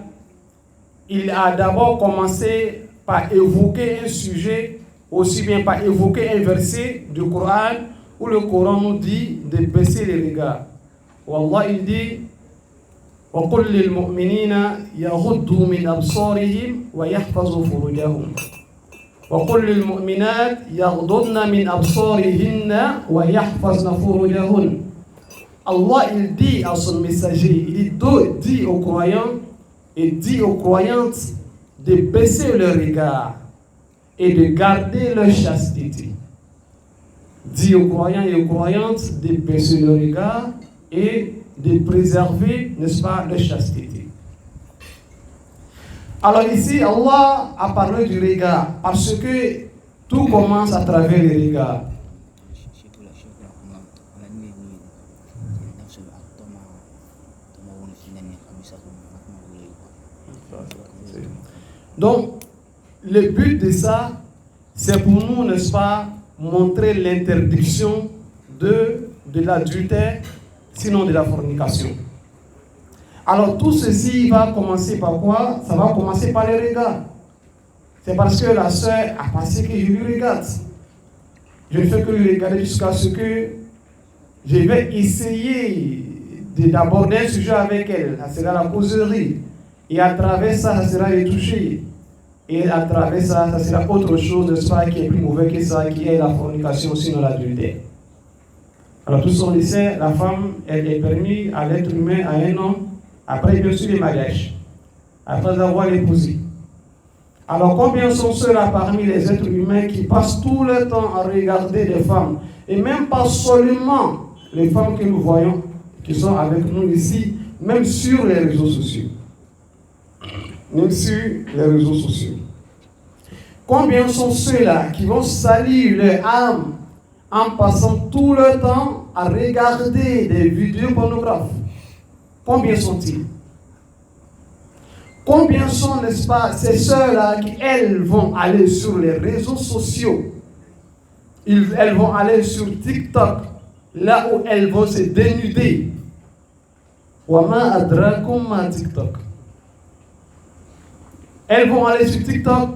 il a d'abord commencé par évoquer un sujet, aussi bien par évoquer un verset du Coran où le Coran nous dit de baisser les regards. Wallah, il dit وَقُلْ لِلْمُؤْمِنِينَ يَغُضُّوا مِنْ أَبْصَارِهِمْ وَيَحْفَظُوا فُرُوجَهُمْ وَقُلْ لِلْمُؤْمِنَاتِ يَغْضُضْنَ مِنْ أَبْصَارِهِنَّ وَيَحْفَظْنَ فُرُوجَهُنَّ. Allah, il dit à son messager, il dit aux croyants et dit aux croyantes de baisser leur regard et de garder leur chasteté. Dit aux croyants et aux croyantes de baisser leur regard et de préserver, n'est-ce pas, leur chasteté. Alors ici, Allah a parlé du regard parce que tout commence à travers le regard. Donc, le but de ça, c'est pour nous, n'est-ce pas, montrer l'interdiction de l'adultère, sinon de la fornication. Alors, tout ceci va commencer par quoi? Ça va commencer par les regards. C'est parce que la sœur a pensé que je lui regarde. Je ne fais que lui regarder jusqu'à ce que je vais essayer d'aborder un sujet avec elle. Ça sera la causerie. Et à travers ça, ça sera le toucher. Et à travers ça, ça sera autre chose, n'est-ce pas, qui est plus mauvais que ça, qui est la fornication, sinon l'adultère. Alors, tous on le sait, la femme, elle est permise à l'être humain, à un homme, après bien sûr le mariage, après avoir épousé. Alors, combien sont ceux-là parmi les êtres humains qui passent tout le temps à regarder les femmes, et même pas seulement les femmes que nous voyons, qui sont avec nous ici, même sur les réseaux sociaux. Même sur les réseaux sociaux. Combien sont ceux-là qui vont salir leur âme en passant tout le temps à regarder des vidéos pornographes? Combien sont-ils? Combien sont, n'est-ce pas, ces sœurs-là qui, elles, vont aller sur les réseaux sociaux? Elles vont aller sur TikTok, là où elles vont se dénuder. Wama adrakum ma TikTok. Elles vont aller sur TikTok,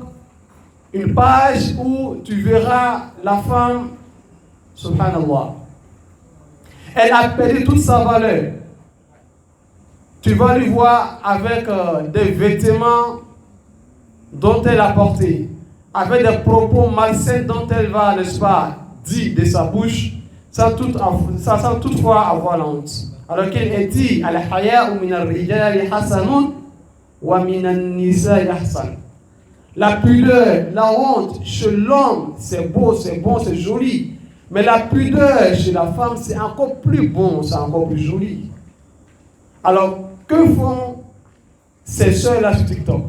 une page où tu verras la femme, subhanallah. Elle a perdu toute sa valeur. Tu vas lui voir avec des vêtements dont elle a porté, avec des propos malsains dont elle va, n'est-ce pas, dire de sa bouche, sans toutefois avoir la honte. Alors qu'elle est dit, al-haya'u min ar-rijali hasanun wa min an-nisa'i ahsan. La pudeur, la honte chez l'homme, c'est beau, c'est bon, c'est joli. Mais la pudeur chez la femme, c'est encore plus bon, c'est encore plus joli. Alors, que font ces sœurs-là sur TikTok?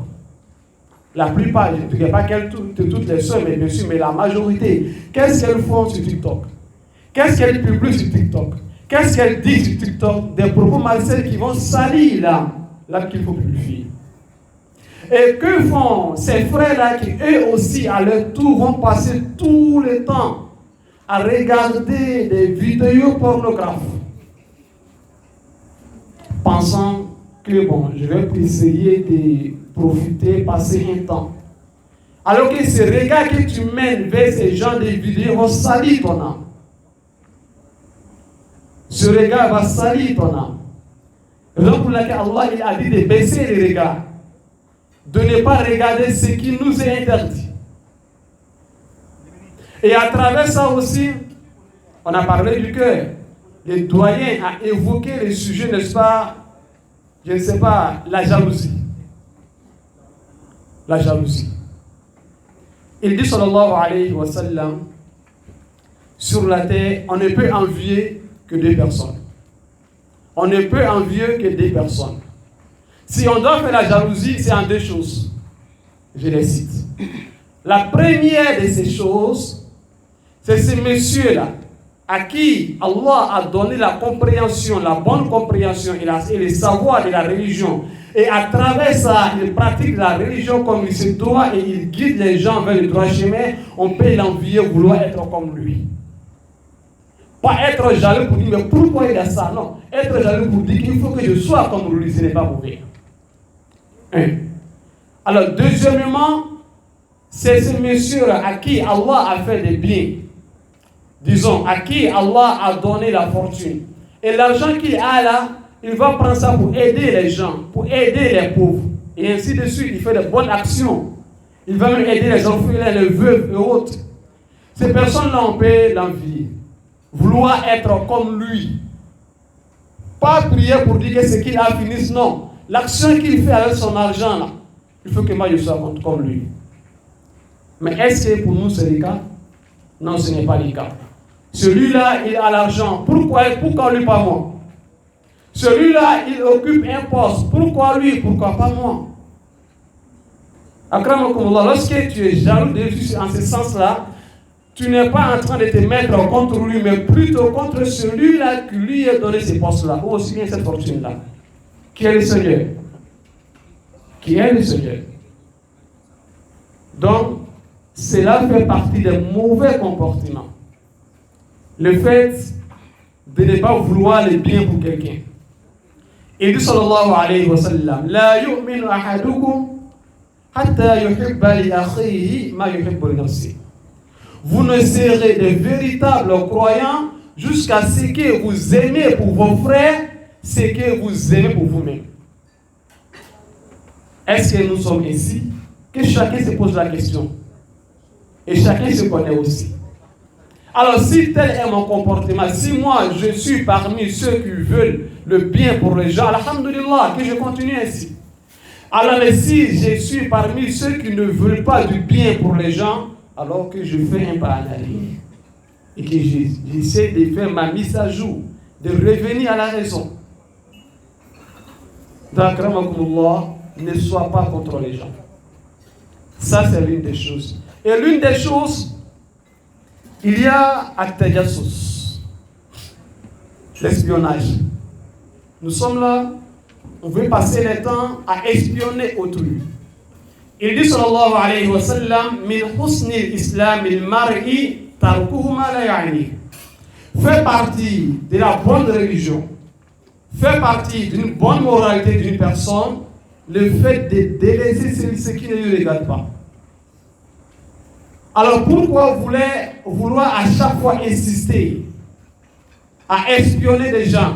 La plupart, je ne dirais pas toutes les sœurs, mais bien sûr, mais la majorité. Qu'est-ce qu'elles font sur TikTok? Qu'est-ce qu'elles publient sur TikTok? qu'est-ce qu'elle dit sur TikTok? Des propos malsains qui vont salir l'âme qu'il faut purifier. Et que font ces frères-là qui, eux aussi, à leur tour, vont passer tout le temps à regarder des vidéos pornographes, pensant que, bon, je vais essayer de profiter, passer un temps. Alors que ce regard que tu mènes vers ces gens de vidéos vont salir ton âme. Ce regard va salir ton âme. Raison pour laquelle Allah il a dit de baisser les regards, de ne pas regarder ce qui nous est interdit. Et à travers ça aussi, on a parlé du cœur. Le doyen a évoqué le sujet, n'est-ce pas? Je ne sais pas, la jalousie. La jalousie. Il dit, sallallahu alayhi wa sallam, sur la terre, on ne peut envier que deux personnes. On ne peut envier que deux personnes. Si on doit faire la jalousie, c'est en deux choses. Je les cite. La première de ces choses, c'est ce monsieur-là, à qui Allah a donné la compréhension, la bonne compréhension et le savoir de la religion. Et à travers ça, il pratique la religion comme il se doit et il guide les gens vers le droit chemin. On peut l'envier, vouloir être comme lui. Pas être jaloux pour dire, mais pourquoi il a ça? Non. Être jaloux pour dire qu'il faut que je sois comme lui, ce n'est pas mauvais. Alors, deuxièmement, c'est ce monsieur à qui Allah a fait des biens. Disons, à qui Allah a donné la fortune. Et l'argent qu'il a là, il va prendre ça pour aider les gens, pour aider les pauvres. Et ainsi de suite, il fait de bonnes actions. Il va même aider les orphelins, les veuves et autres. Ces personnes-là, on peut l'envier. Vouloir être comme lui. Pas prier pour dire que ce qu'il a finisse, non. L'action qu'il fait avec son argent, là, il faut que moi je sois comme lui. Mais est-ce que pour nous c'est le cas? Non, ce n'est pas le cas. Celui-là, il a l'argent. Pourquoi lui, pas moi? Celui-là, il occupe un poste. Pourquoi lui? Pourquoi pas moi? Akramakumullah, lorsque tu es jaloux de lui en ce sens-là, tu n'es pas en train de te mettre contre lui, mais plutôt contre celui-là qui lui a donné ce poste-là, ou aussi bien cette fortune-là. Qui est le Seigneur? Qui est le Seigneur? Donc, cela fait partie des mauvais comportements. Le fait de ne pas vouloir le bien pour quelqu'un. Il dit sallallahu alayhi wa sallam, la yu'minu ahadukum hatta yuhibba li akhihi ma yuhibbu li nafsihi. Vous ne serez de véritables croyants jusqu'à ce que vous aimez pour vos frères ce que vous aimez pour vous-même. Est-ce que nous sommes ici? Que chacun se pose la question. Et chacun se connaît aussi. Alors si tel est mon comportement, si moi je suis parmi ceux qui veulent le bien pour les gens, alhamdulillah, que je continue ainsi. Alors mais si je suis parmi ceux qui ne veulent pas du bien pour les gens, alors que je fais un pas en arrière et que j'essaie de faire ma mise à jour, de revenir à la raison. Donc, ne sois pas contre les gens. Ça, c'est l'une des choses. Et l'une des choses, il y a at-tajassus, l'espionnage. Nous sommes là, on veut passer le temps à espionner autrui. Il dit sallallahu alayhi wa sallam, min husni l'islam il-mar'i tarkuhu ma la ya'ni. Fait partie de la bonne religion, fait partie d'une bonne moralité d'une personne, le fait de délaisser ce qui ne lui regarde pas. Alors pourquoi vouloir à chaque fois insister à espionner des gens,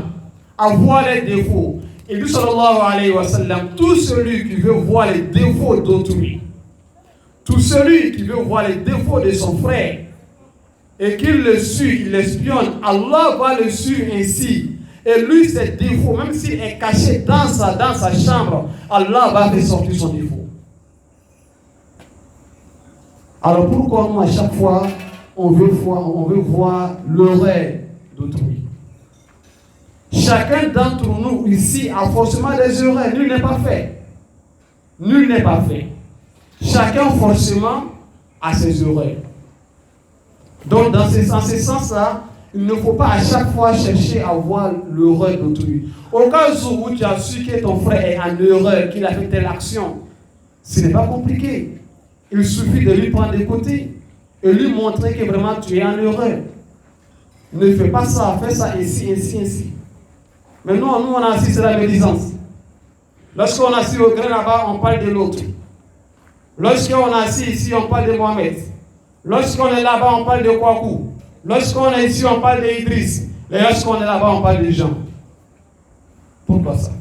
à voir les défauts? Il dit sallallahu alayhi wa sallam, tout celui qui veut voir les défauts d'autrui, tout celui qui veut voir les défauts de son frère et qu'il le suit, il l'espionne, Allah va le suivre ainsi. Et lui, ses défauts, même s'il est caché dans sa chambre, Allah va faire sortir son défaut. Alors pourquoi nous, à chaque fois, on veut voir l'horreur d'autrui? Chacun d'entre nous ici a forcément des erreurs. Nul n'est pas fait. Nul n'est pas fait. Chacun forcément a ses erreurs. Donc dans ce sens-là, il ne faut pas à chaque fois chercher à voir l'erreur d'autrui. Au cas où tu as su que ton frère est en erreur, qu'il a fait telle action, ce n'est pas compliqué. Il suffit de lui prendre des côtés et lui montrer que vraiment tu es en erreur. Ne fais pas ça, fais ça ainsi, ainsi, ainsi. Mais nous on a assis sur la médisance. Lorsqu'on a assis au grain là-bas, on parle de l'autre. Lorsqu'on est assis ici, on parle de Mohamed. Lorsqu'on est là-bas, on parle de Kwaku. Lorsqu'on est ici, on parle d'Idriss. Et lorsqu'on est là-bas, on parle de Jean. Pourquoi ça?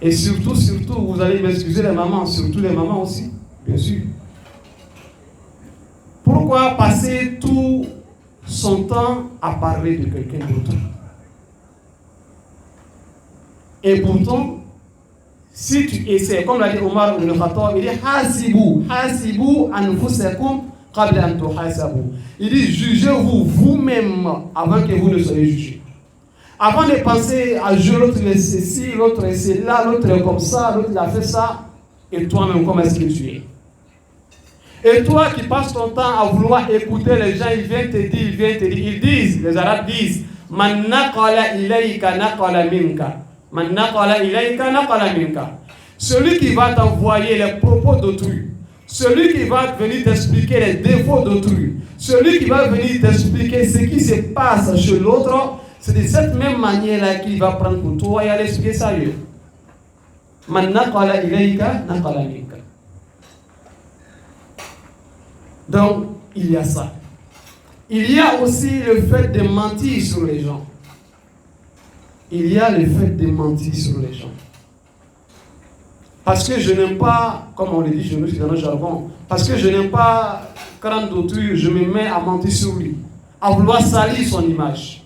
Et surtout, vous allez m'excuser les mamans, surtout les mamans aussi, bien sûr. Pourquoi passer tout son temps à parler de quelqu'un d'autre? Et pourtant, si tu essaies, comme l'a dit Omar ibn Khattab, il dit Hasibu anfusakum qabla an tuhasabu. Il dit jugez-vous vous-même avant que vous ne soyez jugés. Avant de penser à Dieu, l'autre est ceci, l'autre est cela, l'autre est comme ça, l'autre il a fait ça, et toi-même, comment est-ce que tu es? Et toi qui passes ton temps à vouloir écouter les gens, ils viennent te dire, ils disent, les Arabes disent, Man naqala ilayka naqala minka. Man naqala ilayka naqala minka. Celui qui va t'envoyer les propos d'autrui, celui qui va venir t'expliquer les défauts d'autrui, celui qui va venir t'expliquer ce qui se passe chez l'autre, c'est de cette même manière-là qu'il va prendre pour toi et aller expliquer ça lui. Man naqala ilayka naqala minka. Donc, il y a ça. Il y a aussi le fait de mentir sur les gens. Il y a le fait de mentir sur les gens. Parce que je n'aime pas, comme on le dit chez nous dans le jargon, parce que je n'aime pas quand d'autrui, je me mets à mentir sur lui, à vouloir salir son image.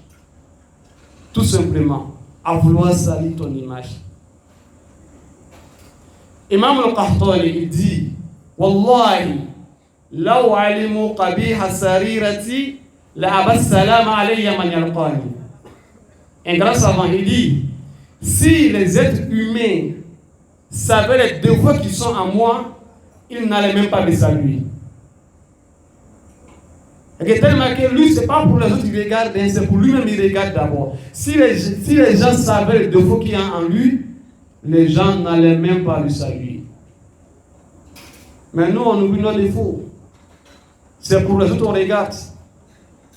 Tout simplement, à vouloir salir ton image. Imam al-Qahtani, il dit, Wallahi, law alimu qabiha sarirati, la abas salam alayya man yalqani. Un grand savant, il dit, si les êtres humains savaient les défauts qui sont en moi, ils n'allaient même pas me saluer. Et tellement que lui, ce n'est pas pour les autres, il regarde, c'est pour lui-même, il regarde d'abord. Si les gens savaient les défauts qu'il y a en lui, les gens n'allaient même pas lui saluer. Mais nous, on oublie nos défauts. C'est pour les autres, on regarde.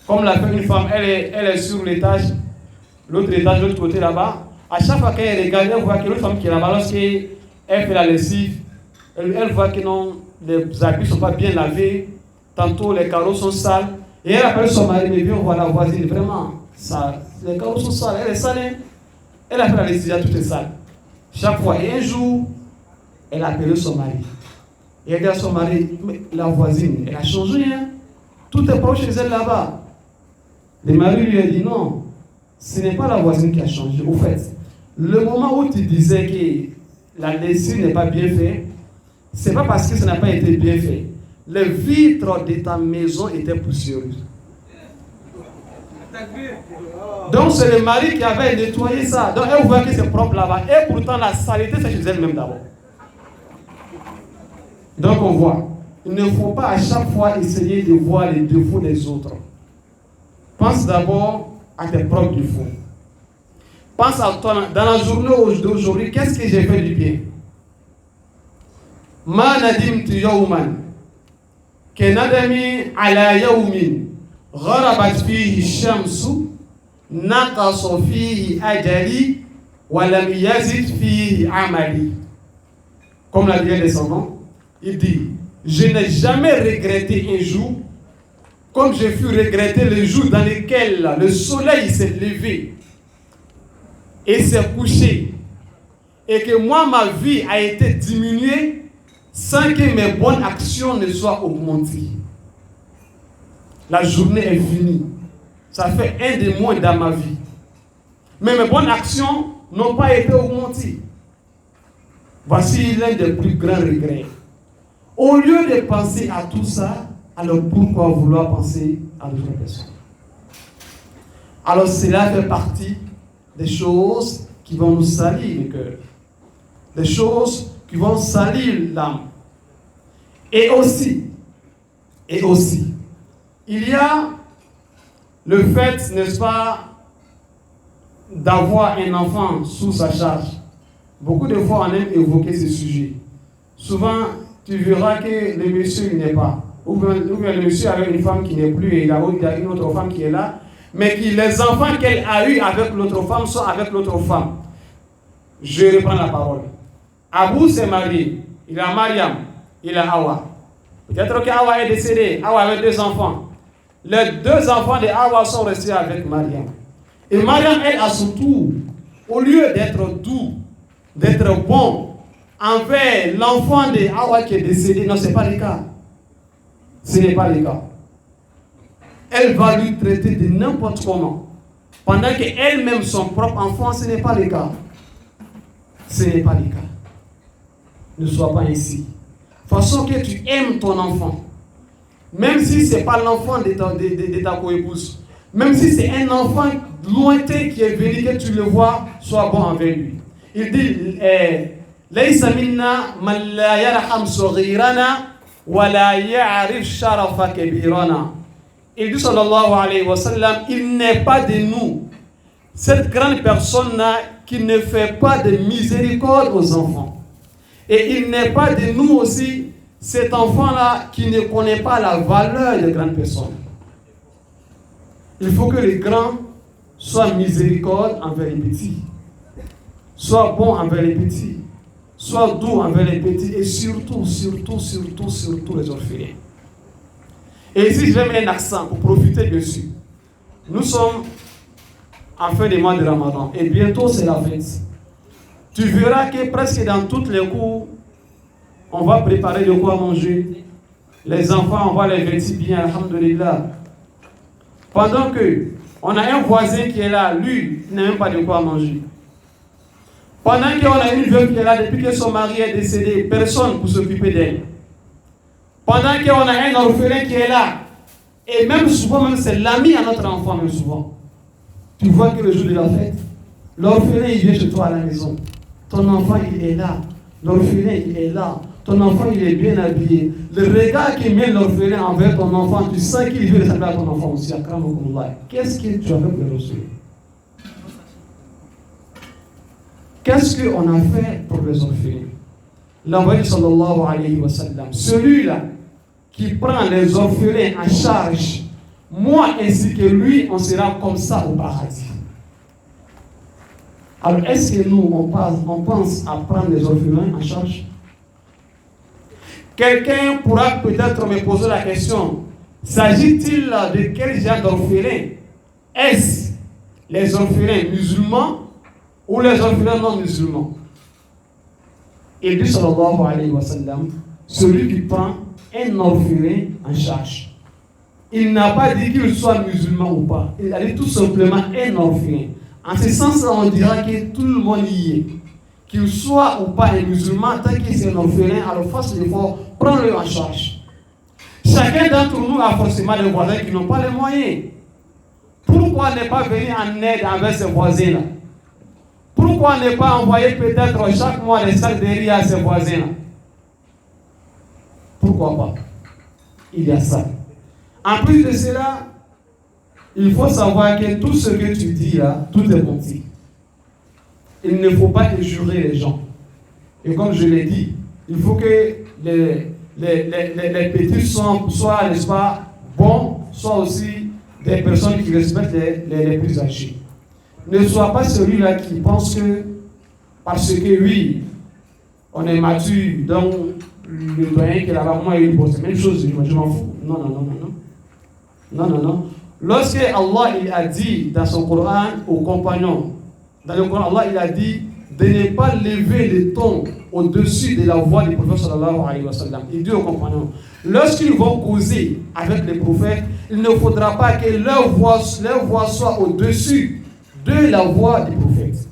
Comme l'a fait une femme, elle est sur l'étage, l'autre étage, l'autre côté là-bas. À chaque fois qu'elle regarde, elle voit que l'autre femme qui est là-bas, lorsqu'elle fait la lessive, elle voit que non, les habits ne sont pas bien lavés, tantôt les carreaux sont sales. Et elle appelle son mari, mais viens voir la voisine, vraiment, ça, les carreaux sont sales, elle est sale. Elle a fait la lessive, tout est sale. Chaque fois, et un jour, elle a appelé son mari. Et elle dit à son mari, mais la voisine, elle a changé, hein? Tout est proche chez elle là-bas. Le mari lui a dit non, ce n'est pas la voisine qui a changé. Au fait, le moment où tu disais que la lessive n'est pas bien faite, ce n'est pas parce que ça n'a pas été bien fait. Les vitres de ta maison étaient poussiéreuses. Donc c'est le mari qui avait nettoyé ça. Donc elle voit que c'est propre là-bas. Et pourtant la saleté c'est chez elle-même d'abord. Donc on voit, il ne faut pas à chaque fois essayer de voir les défauts des autres. Pense d'abord à tes propres défauts. Pense à toi, dans la journée d'aujourd'hui, qu'est-ce que j'ai fait du bien? Ma nadimtu yawman kenadami ala yawmin gharabat fihi shamsu naqasa fihi ajali wa lam yazid fihi amali. Comme l'a dit un descendant, il dit, je n'ai jamais regretté un jour comme j'ai pu regretter le jour dans lequel le soleil s'est levé et s'est couché, et que moi, ma vie a été diminuée sans que mes bonnes actions ne soient augmentées. La journée est finie. Ça fait un des mois dans ma vie. Mais mes bonnes actions n'ont pas été augmentées. Voici l'un des plus grands regrets. Au lieu de penser à tout ça, alors pourquoi vouloir penser à d'autres personnes? Alors cela fait partie des choses qui vont nous salir le cœur. Des choses qui vont salir l'âme. Et aussi, il y a le fait, n'est-ce pas, d'avoir un enfant sous sa charge. Beaucoup de fois, on aime évoquer ce sujet. Souvent, tu verras que le monsieur n'est pas. Ou bien le monsieur avec une femme qui n'est plus et il y a une autre femme qui est là. Mais que les enfants qu'elle a eus avec l'autre femme sont avec l'autre femme. Je reprends la parole. Abou s'est marié. Il a Mariam. Il a Hawa. Peut-être qu'Hawa est décédée. Hawa avait 2 enfants. Les 2 enfants de Hawa sont restés avec Mariam. Et Mariam, elle, à son tour, au lieu d'être doux, d'être bon envers l'enfant de Hawa qui est décédé, non, ce n'est pas le cas. Ce n'est pas le cas. Elle va lui traiter de n'importe comment. Pendant qu'elle-même, son propre enfant, ce n'est pas le cas. Ce n'est pas le cas. Ne sois pas ainsi. De façon que tu aimes ton enfant. Même si ce n'est pas l'enfant de ta co-épouse. Même si c'est un enfant lointain qui est venu, que tu le vois, sois bon envers lui. Il dit, Laysa minna man la yarham saghirana wa la ya'rif sharafa kabirana. Il dit, sallallahu alayhi wa sallam, il n'est pas de nous, cette grande personne-là qui ne fait pas de miséricorde aux enfants. Et il n'est pas de nous aussi, cet enfant-là qui ne connaît pas la valeur de grandes personnes. Il faut que les grands soient miséricordes envers les petits, soient bons envers les petits, soient doux envers les petits et surtout les orphelins. Et ici, je vais mettre un accent pour profiter dessus. Nous sommes en fin de mois de Ramadan et bientôt c'est la fête. Tu verras que presque dans toutes les cours, on va préparer de quoi manger. Les enfants, on va les vêtir bien, alhamdulillah. Pendant que on a un voisin qui est là, lui, il n'a même pas de quoi manger. Pendant qu'on a une veuve qui est là, depuis que son mari est décédé, personne pour s'occuper d'elle. Pendant qu'on a un orphelin qui est là, et même souvent, même c'est l'ami à notre enfant, même souvent. Tu vois que le jour de la fête, l'orphelin, il vient chez toi à la maison. Ton enfant, il est là. L'orphelin, il est là. Ton enfant, il est bien habillé. Le regard qu'il met l'orphelin envers ton enfant, tu sens qu'il veut ressembler à ton enfant aussi. Qu'est-ce que tu as fait pour le recevoir? Qu'est-ce qu'on a fait pour les orphelins? L'envoyé sallallahu alayhi wa sallam, celui-là qui prend les orphelins en charge, moi ainsi que lui, on sera comme ça au paradis. Alors, est-ce que nous, on pense à prendre les orphelins en charge? Quelqu'un pourra peut-être me poser la question, s'agit-il de quel genre d'orphelins? Est-ce les orphelins musulmans ou les orphelins non musulmans? Il dit sallallahu alayhi wa sallam, celui qui prend un orphelin en charge. Il n'a pas dit qu'il soit musulman ou pas. Il a dit tout simplement un orphelin. En ce sens-là, on dira que tout le monde y est. Qu'il soit ou pas un musulman, tant qu'il est un orphelin, alors fasse l'effort, prends-le en charge. Chacun d'entre nous a forcément des voisins qui n'ont pas les moyens. Pourquoi ne pas venir en aide envers ces voisins-là? Pourquoi ne pas envoyer peut-être chaque mois des sacs de riz à ses voisins-là? Pourquoi pas? Il y a ça. En plus de cela, il faut savoir que tout ce que tu dis là, tout est menti. Il ne faut pas jurer les gens. Et comme je l'ai dit, il faut que les petits soient, n'est-ce pas, bons, soient aussi des personnes qui respectent les plus âgés. Ne sois pas celui-là qui pense que, parce que oui, on est mature, donc le doyen qui est là-bas, moi, il pose la même chose, je m'en fous. Non. Lorsque Allah il a dit dans son Coran aux compagnons, dans le Coran, Allah il a dit de ne pas lever le ton au-dessus de la voix du prophète sallallahu alayhi wa sallam. Il dit aux compagnons, lorsqu'ils vont causer avec les prophètes, il ne faudra pas que leur voix soit au-dessus de la voix du prophète.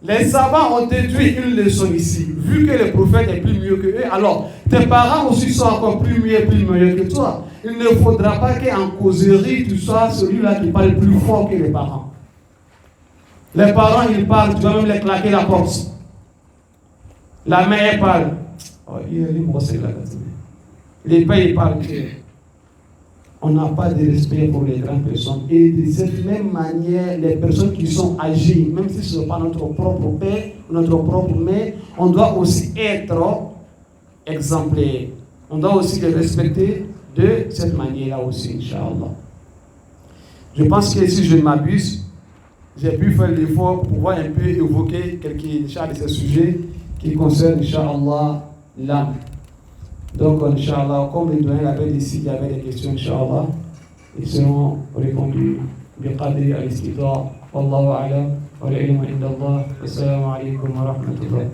Les savants ont déduit une leçon ici. Vu que le prophète est plus mieux que eux, alors tes parents aussi sont encore plus meilleurs que toi. Il ne faudra pas qu'en causerie, tu sois celui-là qui parle plus fort que les parents. Les parents, ils parlent, tu vas même les claquer la porte. La mère, elle parle. Oh, il est brossé là. Les pères, ils parlent. on n'a pas de respect pour les grandes personnes. Et de cette même manière, les personnes qui sont âgées, même si ce n'est pas notre propre père, notre propre mère, on doit aussi être exemplaire. On doit aussi les respecter de cette manière-là aussi, Inch'Allah. Je pense que si je ne m'abuse, j'ai pu faire l'effort pour pouvoir un peu évoquer quelques de ces sujets qui concernent, Inch'Allah, l'âme. Donc, Inch'Allah, comme les doyens l'avaient dit, s'il y avait des questions, Inch'Allah, ils seront répondus. بقدر الاستطاعة والله أعلم والعلم عند الله والسلام عليكم ورحمة الله.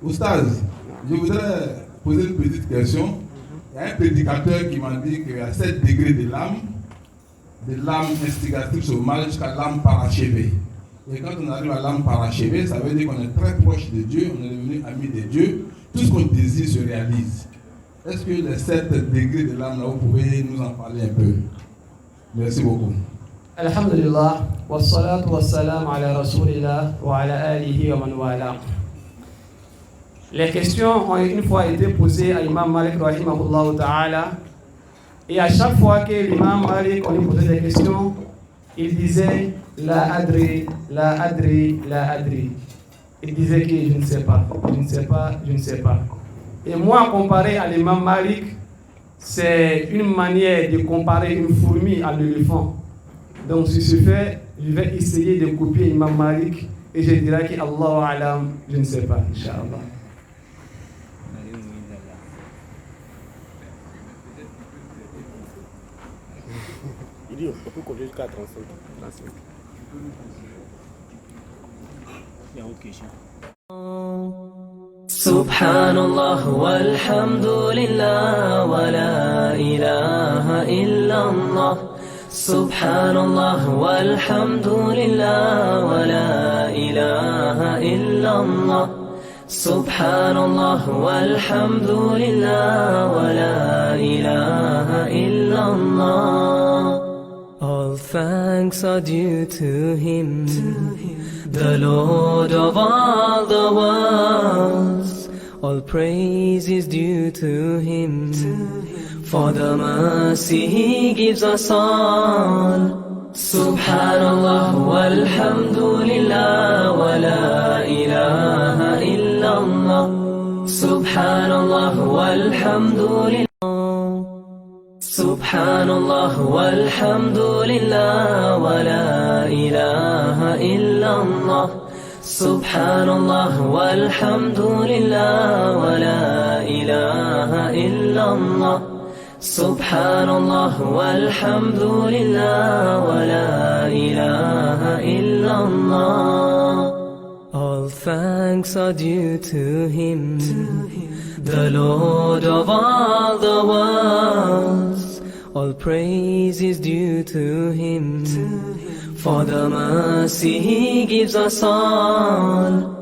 Oustaz, je voudrais poser une petite question. Il y a un prédicateur qui m'a dit qu'il y a 7 degrés de l'âme instigatrice sur le mal jusqu'à l'âme parachevée. Et quand on arrive à l'âme parachevée, ça veut dire qu'on est très proche de Dieu, on est devenu ami de Dieu, tout ce qu'on désire se réalise. Est-ce que les 7 degrés de l'âme, là, vous pouvez nous en parler un peu? Merci beaucoup. Alhamdulillah, wa salatu wa salam ala rasulillah wa ala alihi wa man wala. Les questions ont une fois été posées à l'imam Malik rahimahullah ta'ala, et à chaque fois que l'imam Malik on lui posait des questions, il disait la adri, la adri, la adri. Il disait que je ne sais pas, je ne sais pas, je ne sais pas. Et moi, comparé à l'imam Malik, c'est une manière de comparer une fourmi à l'éléphant. Donc, si ce fait, je vais essayer de copier l'imam Malik et je dirai que Allahu alam, je ne sais pas, Inch'Allah. Il dit on peut conduire jusqu'à 35. Il y a autre question. Subhanallah walhamdulillah wa la ilaha illallah. Subhanallah walhamdulillah wa la ilaha illallah. Subhanallah walhamdulillah wa la ilaha illallah. All thanks are due to Him, the Lord of all the worlds. All praise is due to Him, for the mercy He gives us all. Subhanallah walhamdulillah wa la ilaha illallah. Subhanallah walhamdulillah. Subhanallah walhamdulillah wa la ilaha illallah. Subhanallah walhamdulillah wa la ilaha illallah. Subhanallah walhamdulillah wa la ilaha illallah. All thanks are due to Him, the Lord of all the worlds. All praise is due to Him, for the mercy He gives us all.